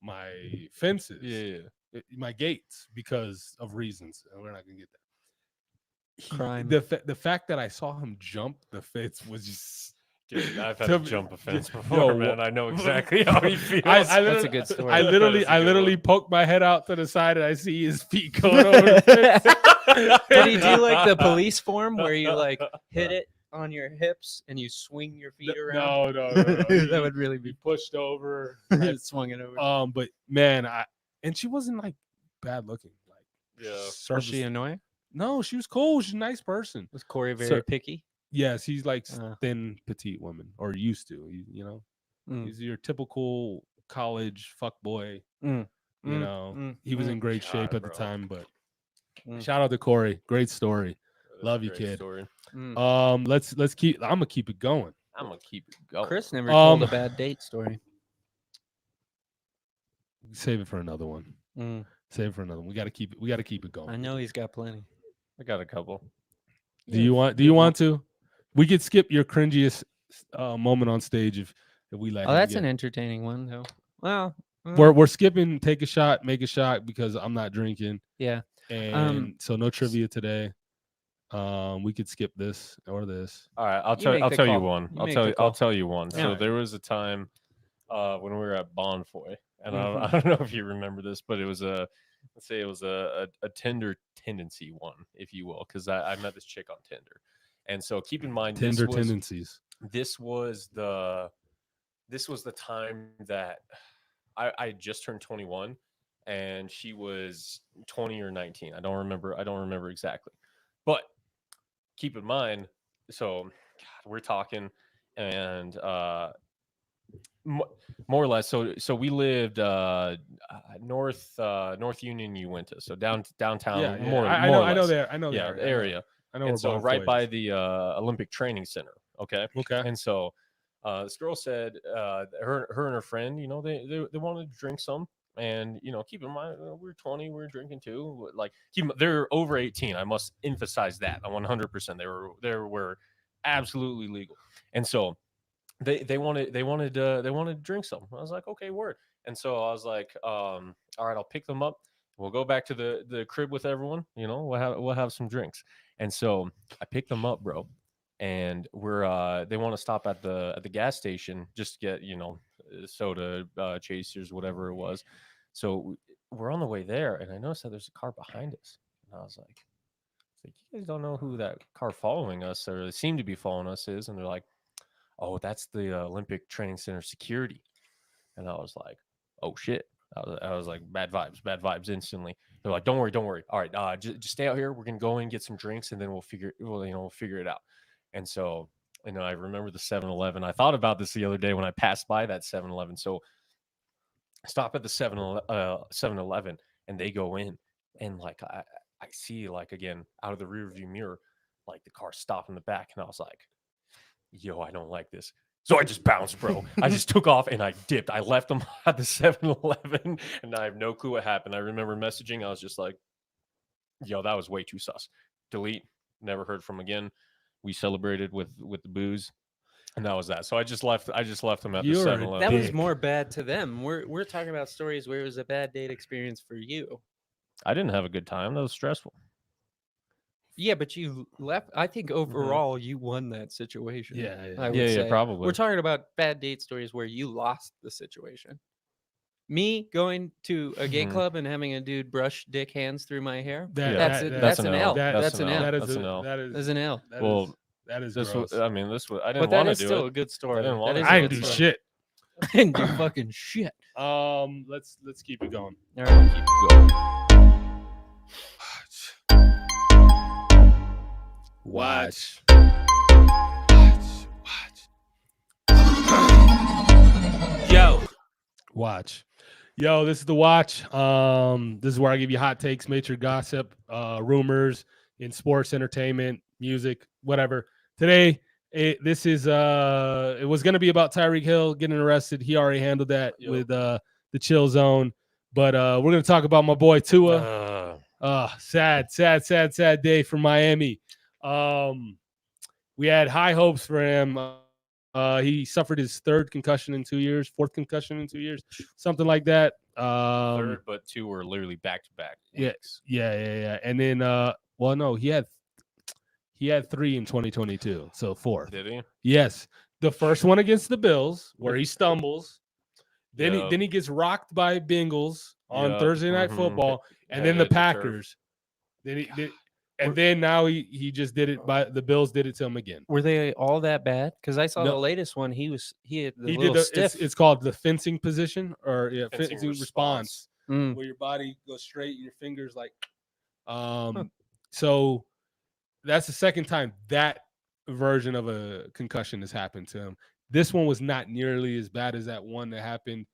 my fences, my gates because of reasons, and we're not gonna get that. Crime. The fact that I saw him jump the fence was just. Dude, I've had to to me- jump a fence yo, before, wha- man. I know exactly how he feels. That's a good story. I That's a literally good one. poked my head out to the side and I see his feet going over the fence. Did he do like the police form where you like hit it on your hips and you swing your feet around? No. That would really He be pushed over. swung it over. But man, and she wasn't like bad looking. Like Yeah. Was she annoying? No, she was cool. She's a nice person. Was Corey very So- picky? Yes, he's like Uh. thin, petite woman, or used to. Mm. He's your typical college fuck boy. Mm. You Mm, know, he was in great shape God, at the bro. time. But Mm. shout out to Corey. Great story. That's Love a you, great kid. story. Mm. Let's keep. I'm gonna keep it going. I'm gonna keep it going. Chris never told a Um, bad date story. Save it for another one. Mm. Save it for another one. We gotta keep it. We gotta keep it going. I know he's got plenty. I got a couple. Do you want? Do you want to? We could skip your cringiest moment on stage if we let. Oh, him that's get- an entertaining one though. Well, We're skipping. Take a shot. Make a shot because I'm not drinking, yeah. and so no trivia today. We could skip this or this. All right, I'll You tell make I'll the tell you call. one. You I'll make tell the you I'll call. tell you one. So Yeah. there was a time when we were at Bonfoy, and Mm-hmm. I don't know if you remember this, but it was let's say it was a Tinder tendency one, if you will, because I met this chick on Tinder, and so keep in mind Tinder tendencies. this was the time that I had just turned 21 and she was 20 or 19. I don't remember exactly. But keep in mind, so God, we're talking and more or less so we lived North Union Uinta, so downtown Yeah, more I or know. I know less. that. I know Yeah, that the area. I know. And where so Bonfoy right by is. the Olympic Training Center. Okay. Okay. And so this girl said her and her friend, they wanted to drink some. And keep in mind, we're 20, we're drinking too. Like they're over 18. I must emphasize that 100%. They were absolutely legal. And so they wanted to drink some. I was like, okay, word. And so I was like, all right, I'll pick them up. We'll go back to the crib with everyone. You know, we'll have some drinks. And so I picked them up, bro. And they want to stop at the gas station just to get, you know, soda, chasers, whatever it was. So we're on the way there, and I noticed that there's a car behind us, and I was like, you guys don't know who that car following us or they seem to be following us is, and they're like, oh, that's the Olympic Training Center security, and I was like, oh shit. I was like, bad vibes instantly. They're like, don't worry. All right, just stay out here. We're gonna go in and get some drinks, and then we'll figure it out. And so, you know, I remember the 7-Eleven. I thought about this the other day when I passed by that 7-Eleven. So I stop at the 7-Eleven, and they go in, and like I see, like, again, out of the rear view mirror, like the car stop in the back, and I was like, yo, I don't like this. So I just bounced, bro. I just took off and I dipped. I left them at the 7-Eleven, and I have no clue what happened. I remember messaging. I was just like, yo, that was way too sus. Delete. Never heard from again. We celebrated with the booze, and that was that. So I just left them at the You're a 7-Eleven. That was dick. more bad to them. We're talking about stories where it was a bad date experience for you. I didn't have a good time. That was stressful. Yeah, but you left. I think overall you won that situation. Yeah, yeah. I would Yeah, say. probably. We're talking about bad date stories where you lost the situation. Me going to a gay Mhm. club and having a dude brush dick hands through my hair. That- That's that- that's an L. that- That's an L. That is That's a- an L. that is That's an L. that Well, is- that is This gross. was, I mean, this was, I But didn't that want to is do still it. a good story. didn't wanna That do is it. a I good didn't do story. shit. I didn't do fucking shit. Let's keep it going. All right, keep it going. Watch. Yo. Watch. Yo, this is the watch. This is where I give you hot takes, major gossip, rumors in sports, entertainment, music, whatever. Today, it was gonna be about Tyreek Hill getting arrested. He already handled that Yep. with the chill zone. But we're gonna talk about my boy Tua. Sad day for Miami. We had high hopes for him. He suffered his fourth concussion in 2 years, something like that. Third, but two were literally back to back. Yeah. And then, no, he had 3 in 2022, so 4th. Did he? Yes, the first one against the Bills where he stumbles. Then Yep. he gets rocked by Bengals on Yep. Thursday Night Mhm. Football, and Yeah, then the hit the turf. Packers. Then now he just did it by the Bills did it to him again. Were they all that bad? Because I saw No. the latest one. He had the He little did stiff. it's called the fencing position or Fencing fencing response. Mm. Where your body goes straight and your fingers like so that's the second time that version of a concussion has happened to him. This one was not nearly as bad as that one that happened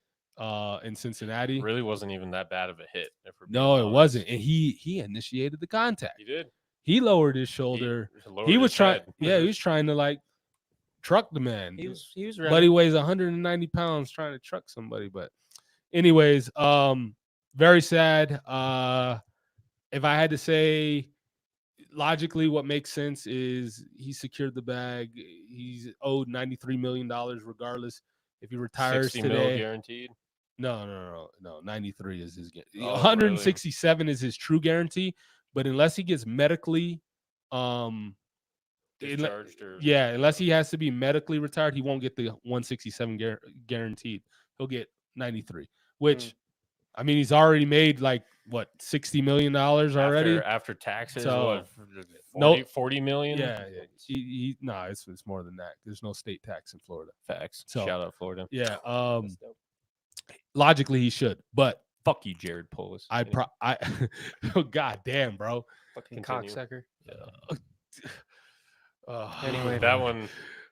in Cincinnati. Really wasn't even that bad of a hit. If we're being No, it honest. wasn't. And he initiated the contact. He did. He lowered his shoulder. lowered He was his trying head. he was trying to like truck the man. He was But he running. weighs 190 pounds trying to truck somebody. But anyways, very sad. If I had to say logically what makes sense is he secured the bag. He's owed $93 million regardless. If he retires 60 mil today. guaranteed. No. 93 is his Oh, 167 is his true guarantee. But unless he gets medically Discharged or yeah, unless he has to be medically retired, he won't get the 167 guaranteed. He'll get 93, which I mean, he's already made like what $60 million already. after taxes. So, What, 40 million? Yeah. No, it's more than that. There's no state tax in Florida. Facts. So- Shout out Florida. Yeah. That's dope. Logically he should, but Fuck you, Jared Polis. oh god damn, bro. Fucking Continue. cocksucker. Oh, Anyway. That one.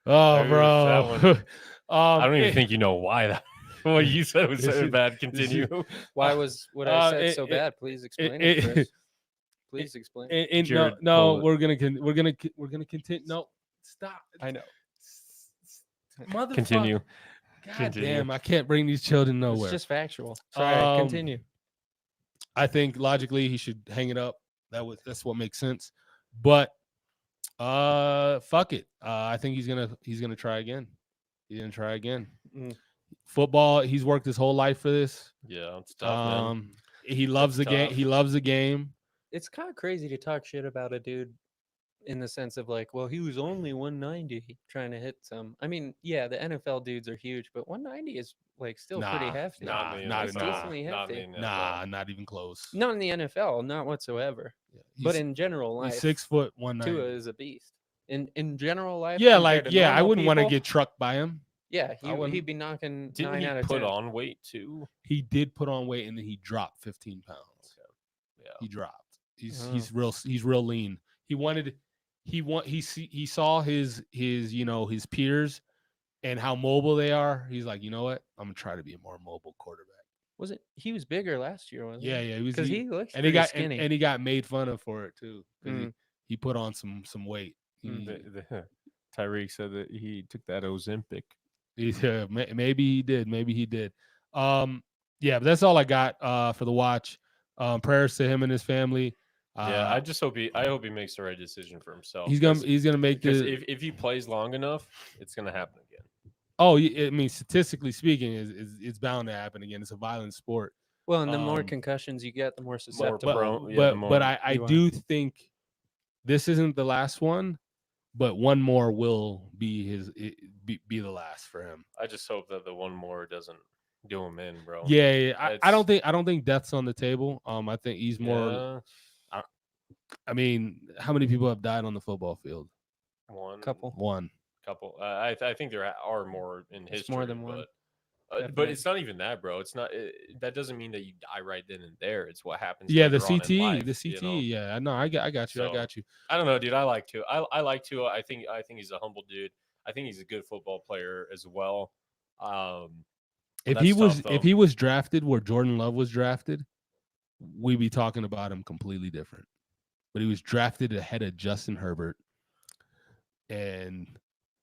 Oh, That bro. one- I don't even it- think you know why that. What you said was so bad. Continue. Why was what I said it- so it- bad? Please explain it- it, Chris. Please explain. no, Jared we're Polis. gonna continue. No, stop. I know. Motherfucker. Continue. God Continue. damn, I can't bring these children It's nowhere. just factual. Sorry, continue. I think logically he should hang it up. That's what makes sense. But fuck it. I think he's gonna try again. He's gonna try again. Mm. Football, he's worked his whole life for this. Yeah, it's tough, man. He loves the That's game. tough. He loves the game. It's kind of crazy to talk shit about a dude in the sense of like, well, he was only 190 trying to hit some. I mean, yeah, the NFL dudes are huge, but 190 is like still pretty Nah, hefty. nah, in the not It's enough. decently Not in hefty. the NFL. Nah, not even close. Not in the NFL, not whatsoever. But He's- in general life, he's 6'1", Tua 190. is a beast. In general life, Yeah, compared like to I normal wouldn't want to people, get trucked by him. Yeah, I wouldn't- he'd be knocking Didn't 9 he out of put 10. on weight too? He did put on weight and then he dropped 15 pounds. Yeah. He dropped. He's Oh. he's real lean. He saw his his peers and how mobile they are. He's like, you know what? I'm gonna try to be a more mobile quarterback. Was it? He was bigger last year, wasn't Yeah, he? yeah. He was Because he looks and he pretty got skinny. and he got made fun of for it too. 'Cause Mm. he put on some weight. Tyreek said that he took that Ozempic. Maybe he did. Maybe he did. Yeah, but that's all I got for the watch. Prayers to him and his family. Yeah, I hope he makes the right decision for himself. he's gonna make because the. if he plays long enough, it's gonna happen again. Oh, I mean, statistically speaking, it's bound to happen again. It's a violent sport. Well, and the more um, concussions you get, the more But susceptible. prone- yeah, but, the more but I you are. do think this isn't the last one, but one more will be be the last for him. I just hope that the one more doesn't do him in, bro. Yeah, I don't That's- think death's on the table. I think he's more. Yeah, I mean, how many people have died on the football field? one Couple. One. couple. I think there are more in It's history. more than one. But Definitely. it's not even that, bro. It's not. That doesn't mean that you die right then and there. It's what happens. Yeah, the later on in CTE, life, the CTE. you know? Yeah, no, I got you. I So, got you. I don't know, dude. I like Tua. I like Tua. I think he's a humble dude. I think he's a good football player as well. If that's he was tough, if though. he was drafted where Jordan Love was drafted, we'd be talking about him completely different. But he was drafted ahead of Justin Herbert, and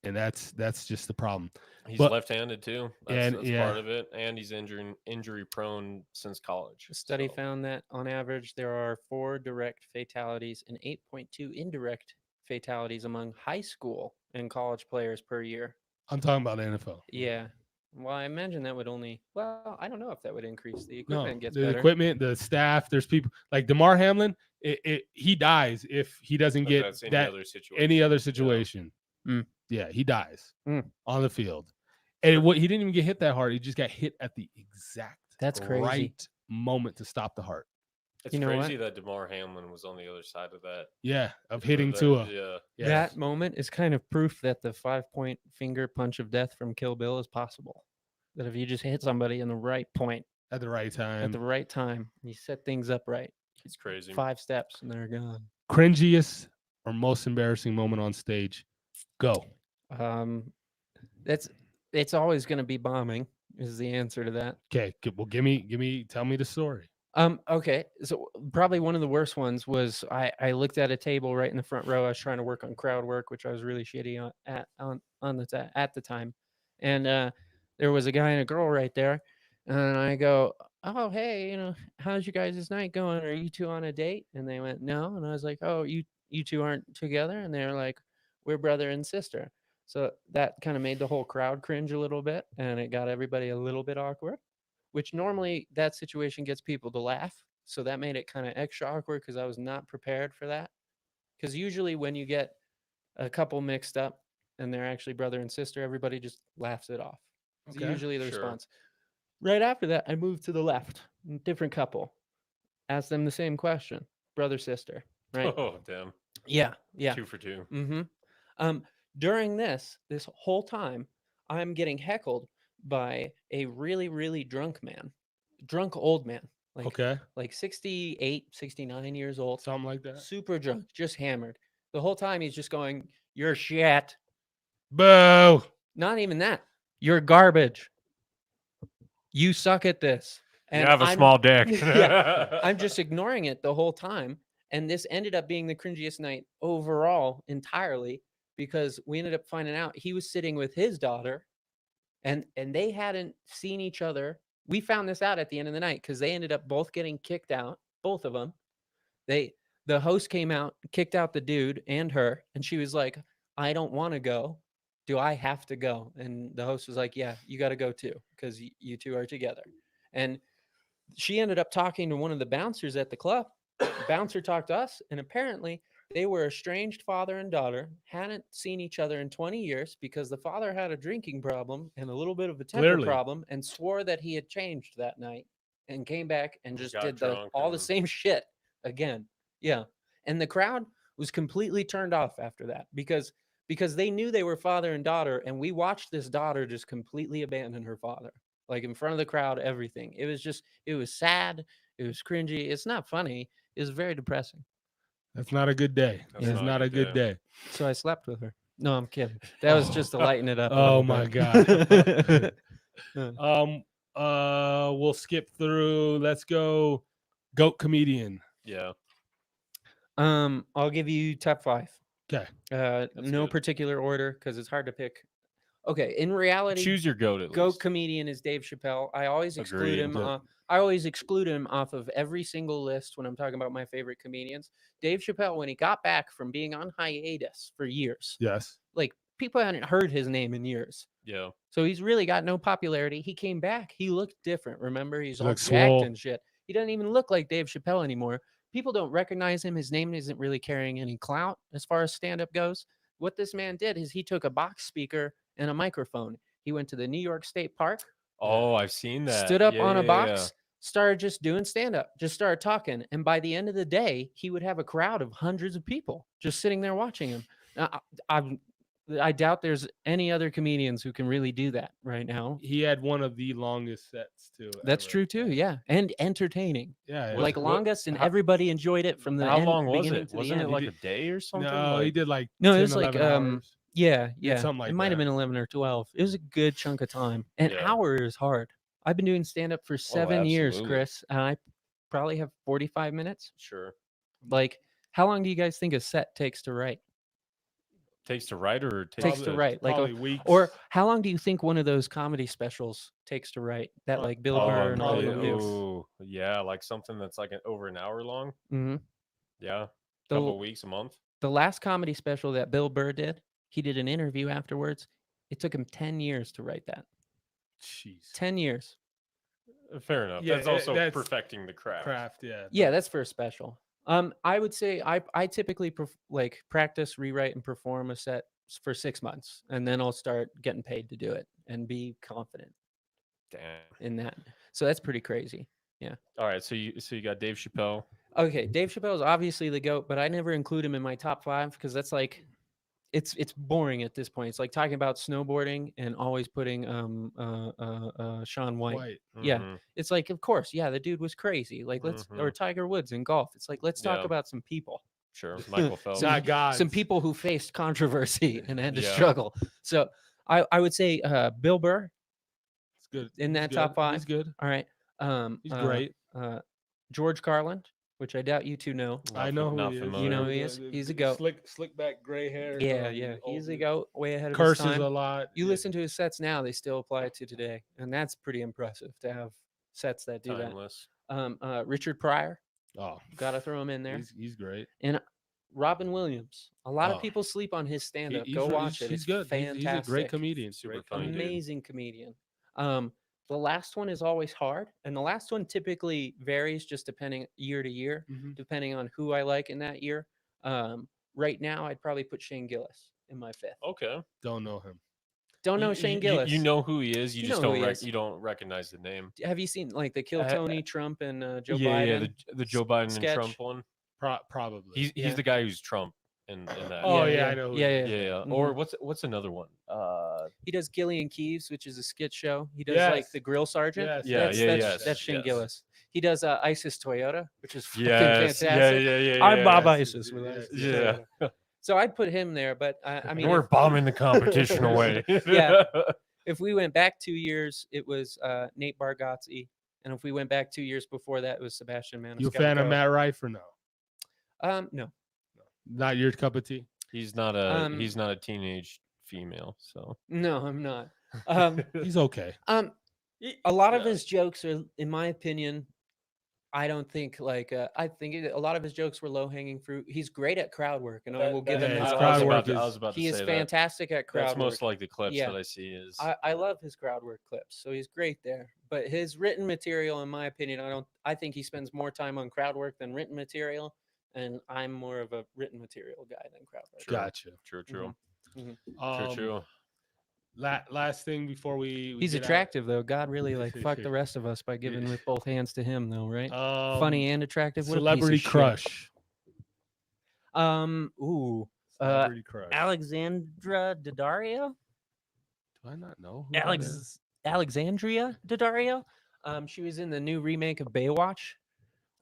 that's just the problem. He's But- left-handed too. and- That's yeah. part of it, and he's injury prone since college. A study so- found that on average there are 4 direct fatalities and 8.2 indirect fatalities among high school and college players per year. I'm talking about the NFL. Yeah. Well, I imagine that would only. Well, I don't know if that would increase. The No, equipment gets the better. equipment, the staff. There's people like DeMar Hamlin. He dies if he doesn't But get that's any that other situation. any other situation. Mm. Yeah, he dies Mm. on the field. And what he didn't even get hit that hard. He just got hit at the exact That's crazy. right moment to stop the heart. It's You know what? crazy that DeMar Hamlin was on the other side of that. Yeah, of of hitting that- Tua. Yeah. Yeah. That moment is kind of proof that the 5-point finger punch of death from Kill Bill is possible. That if you just hit somebody in the right point At the right time. at the right time, you set things up right. It's crazy. 5 steps and they're gone. Cringiest or most embarrassing moment on stage? Go. It's always going to be bombing is the answer to that. Okay. Well, tell me the story. Okay. So probably one of the worst ones was I looked at a table right in the front row. I was trying to work on crowd work, which I was really shitty at the time. And there was a guy and a girl right there. And I go, oh, hey, how's your guys' night going? Are you two on a date? And they went, no. And I was like, oh, you two aren't together? And they're like, we're brother and sister. So that kind of made the whole crowd cringe a little bit. And it got everybody a little bit awkward, which normally that situation gets people to laugh. So that made it kind of extra awkward because I was not prepared for that. Because usually when you get a couple mixed up and they're actually brother and sister, everybody just laughs it off. It's Okay, usually the sure. response. Right after that, I moved to the left, different couple. Asked them the same question, brother, sister, right? Oh damn. Yeah, yeah. 2 for 2. Mm-hmm. During this whole time, I'm getting heckled by a really, really drunk old man, Okay. like 68, 69 years old, Something like that. super drunk, just hammered. The whole time he's just going, "You're shit." Boo. Not even that. You're garbage. You suck at this. You have a I'm- small dick. Yeah, I'm just ignoring it the whole time. And this ended up being the cringiest night overall entirely because we ended up finding out he was sitting with his daughter and they hadn't seen each other. We found this out at the end of the night because they ended up both getting kicked out, both of them. The host came out, kicked out the dude and her, and she was like, I don't want to go. do I have to go? And the host was like, yeah, you got to go too, because you two are together. And she ended up talking to one of the bouncers at the club. The bouncer talked to us, and apparently they were estranged father and daughter, hadn't seen each other in 20 years because the father had a drinking problem and a little bit of a temper Clearly. problem, and swore that he had changed that night, and came back and just Got did drunk all the and- same shit again. Yeah. And the crowd was completely turned off after that because they knew they were father and daughter, and we watched this daughter just completely abandon her father, like in front of the crowd, everything. It was sad, it was cringy, it's not funny, it was very depressing. That's not a good day. That's It's not a good day. So I slept with her. No, I'm kidding. That was just to lighten it up. a Oh little my bit. God. We'll skip through. Let's go. Goat comedian. Yeah. I'll give you top 5. Okay. No good. particular order because it's hard to pick. Okay, in reality, Choose your goat at goat least. comedian is Dave Chappelle. I always exclude Agreed. him. Yeah. I always exclude him off of every single list when I'm talking about my favorite comedians. Dave Chappelle, when he got back from being on hiatus for years, Yes. like people hadn't heard his name in years. Yeah. So he's really got no popularity. He came back. He looked different. Remember, he's all looked jacked swole. and shit. He doesn't even look like Dave Chappelle anymore. People don't recognize him. His name isn't really carrying any clout as far as stand-up goes. What this man did is he took a box speaker and a microphone. He went to the New York State Park, Oh, I've seen that. stood up Yeah, on a yeah, box, yeah. started just doing stand-up, just started talking. And by the end of the day, he would have a crowd of hundreds of people just sitting there watching him. Now, I doubt there's any other comedians who can really do that right now. He had one of the longest sets too. That's ever. true too, yeah, and entertaining. Yeah. What- Like what- longest, and how- everybody enjoyed it from the How end, long was beginning it? to the Wasn't it end. like He a day or something? No, he Like- did like No, it 10, was like 11 hours. Yeah, Did yeah. something like it might have that. been 11 or 12. It was a good chunk of time. An Yeah. hour is hard. I've been doing stand up for 7 years, absolutely. Chris, and I probably have 45 minutes. Sure. Like, how long do you guys think a set takes to write? Takes to write or Takes to write, like, Probably weeks. Or how long do you think one of those comedy specials takes to write? That like Bill Burr and all of probably them do. weeks. Oh, yeah, like something that's like over an hour long. Mhm. Yeah, The, couple of weeks, a month. the last comedy special that Bill Burr did, he did an interview afterwards. It took him 10 years to write that. Jeez. 10 years. Fair enough. Yeah, that's also that's perfecting the craft. Craft. Yeah. Yeah, that's for a special. I would say I typically like practice, rewrite, and perform a set for 6 months, and then I'll start getting paid to do it and be confident Damn. in that. So that's pretty crazy. All right, so you got Dave Chappelle. Okay, Dave Chappelle is obviously the GOAT, but I never include him in my top 5 because that's like it's boring at this point. It's like talking about snowboarding and always putting Shaun White. Yeah. Mhm. It's like, of course, yeah, the dude was crazy. Like or Tiger Woods in golf. It's like, let's talk Yeah. about some people. Sure. Michael Phelps. Not God. Some people who faced controversy and had to Yeah. struggle. So I would say Bill Burr. It's good. in He's that good. top 5. He's good. All right. He's great. George Carlin, which I doubt you two know. I know not who he is. familiar. You know who he is? He's a goat. Slick back gray hair. Yeah, yeah. He's a goat, way ahead of his Curses time. a lot. You yeah. listen to his sets now; they still apply to today, and that's pretty impressive to have sets that do Timeless. that. Richard Pryor, Oh, got to throw him in there. He's great. And Robin Williams. A lot Oh. of people sleep on his stand-up. He's Go re- watch it. He's It's good. fantastic. He's a great comedian. Super Great funny comedian. dude. Amazing comedian. The last one is always hard, and the last one typically varies just depending year to year, Mhm. depending on who I like in that year. Right now, I'd probably put Shane Gillis in my 5th. Okay. Don't know him. Don't know You- Shane you- Gillis. You know who he is. You, You just know who don't he is. you don't recognize the name. Have you seen like the Kill Uh, Tony, Trump, and Joe yeah, Biden? the Joe Biden sketch? and Trump one. Probably. He's Yeah. the guy who's Trump in that. Oh Yeah, yeah, yeah. I know. Who Yeah, he yeah. is. yeah. Mhm. Or what's another one? He does Gillian Keeves, which is a skit show. He does like Yes. the Grill Sergeant. Yes, Yeah, that's, yeah, that's, yes, that's Shane yes. Gillis. He does ISIS Toyota, which is fucking Yes. Yeah, fantastic. yeah, yeah. I'm yeah, Bob yeah. ISIS with Yeah, ISIS Yeah. Toyota. So I'd put him there, but I And mean, we're bombing the competition away. Yeah. if we went back 2 years, it was Nate Bargatze, and if we went back 2 years before that, it was Sebastian Maniscalco. You a fan of Matt Rife or no? No. Not your cup of tea. He's not a teenage female, so No, I'm not. He's okay. A lot of Yeah. his jokes are, in my opinion, I don't think like I think a lot of his jokes were low hanging fruit. He's great at crowd work, and I will give him Yeah, his his I crowd was work about to, I is- was about to He is say fantastic at crowd That's work. most like the clips Yeah. that I see is. I love his crowd work clips, so he's great there. But his written material, in my opinion, I think he spends more time on crowd work than written material, and I'm more of a written material guy than crowd work. True. Gotcha. True. True. Um, True. Last thing before we He's get out- attractive though. God really like fucked the rest of us by giving with both hands to him though, right? Funny and attractive. What a piece of celebrity shit. crush. Celebrity crush. Alexandra Daddario. Do I not know? Who that is? Alexandria Daddario. She was in the new remake of Baywatch.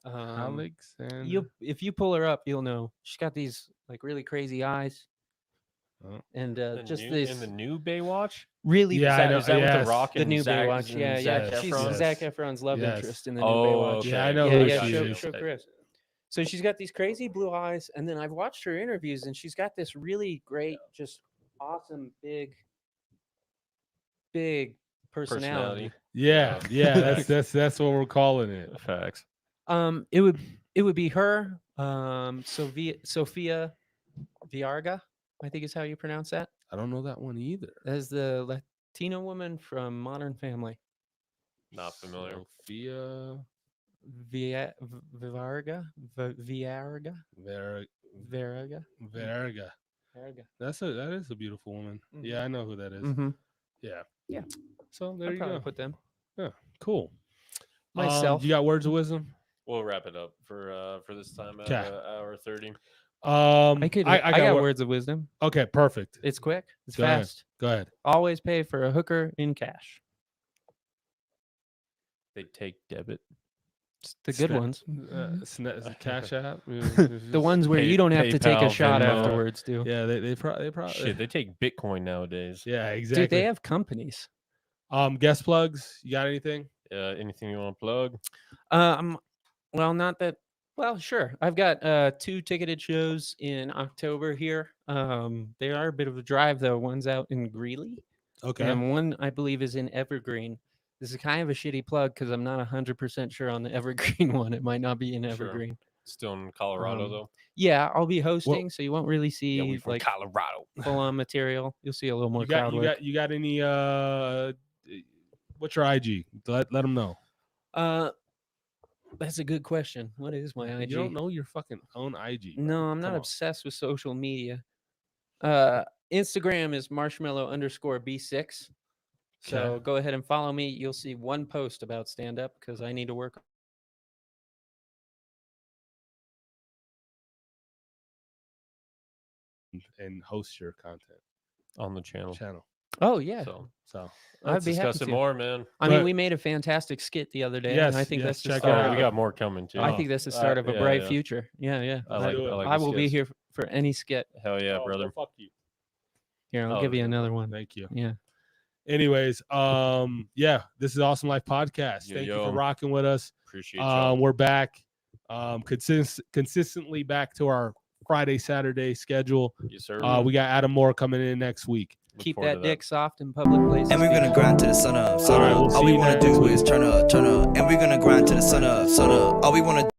Alexander. If you pull her up, you'll know. She's got these like really crazy eyes, Oh. and just in this the new Baywatch. really Yeah, I bizarre- know. Is that with yes. the Rock the and new Zac, Baywatch. and Yeah, yeah. Zac She's Efron? Zac Efron's love Yes. interest in the new Oh, Baywatch. okay. Yeah, I know Yeah, who yeah. she Show, is. show Chris. So she's got these crazy blue eyes, and then I've watched her interviews, and she's got this really great, just awesome, big personality. Yeah, yeah. That's what we're calling it. Facts. It would be her, Sophia Viarga, I think is how you pronounce that. I don't know that one either. As the Latino woman from Modern Family. Not familiar. Sophia Viarga. Verga. Verga. Verga. That is a beautiful woman. Yeah, I know who that is. Mm-hmm. Yeah. Yeah. So there I'd you probably go. put them. Cool. Myself. You got words of wisdom? We'll wrap it up for this time at 'Kay. hour 30. I got wor- words of wisdom. Okay, perfect. It's quick. It's Go ahead. fast. Go ahead. Always pay for a hooker in cash. They take debit. The good Sna- ones. Cash app. The ones where you don't have to take a PayPal, shot Venmo. afterwards, do. Yeah, they probably. Shit, they take Bitcoin nowadays. Yeah, exactly. Dude, they have companies. Guest plugs. You got anything? Anything you want to plug? Well, not that. Well, sure. I've got 2 ticketed shows in October here. They are a bit of a drive though. One's out in Greeley, Okay. and one I believe is in Evergreen. This is kind of a shitty plug because I'm not 100% sure on the Evergreen one. It might not be in Sure. Evergreen. Still in Colorado though. Yeah, I'll be hosting, so you won't really see Yeah, we from like Colorado. full on material. You'll see a little more You got crowd work. you got any what's your IG? Let them know. That's a good question. What is my IG? You don't know your fucking own IG. bro. No, I'm not Come on. obsessed with social media. Instagram is marshmallow_B6. So Okay. go ahead and follow me. You'll see one post about stand up because I need to work. And host your content On the channel. channel. Oh yeah, So So I'd let's be happy discuss it to. more, man. I mean, But- we made a fantastic skit the other day, Yes, and I think yes, that's the check it start. out. We got more coming too. I think that's the start of a yeah, bright yeah. future. Yeah, yeah. I like. do it. I, like I the will be skits. here for any skit. Hell yeah, Oh, brother. Fuck you. Here, I'll Oh, give you yeah. another one. Thank you. Yeah. Anyways, yeah, this is Awesome Life Podcast. Yo, Thank you yo. for rocking with us. Appreciate y'all. We're back. Consistently back to our Friday, Saturday schedule. Yes, sir. We got Adam Moore coming in next week. Look Keep forward that to dick soft in public places. And we're gonna people. grind to the sun up, sun All right, up. we'll All see we you wanna next do week. is turn up, turn up. And we're gonna grind to the sun up, sun up. All we wanna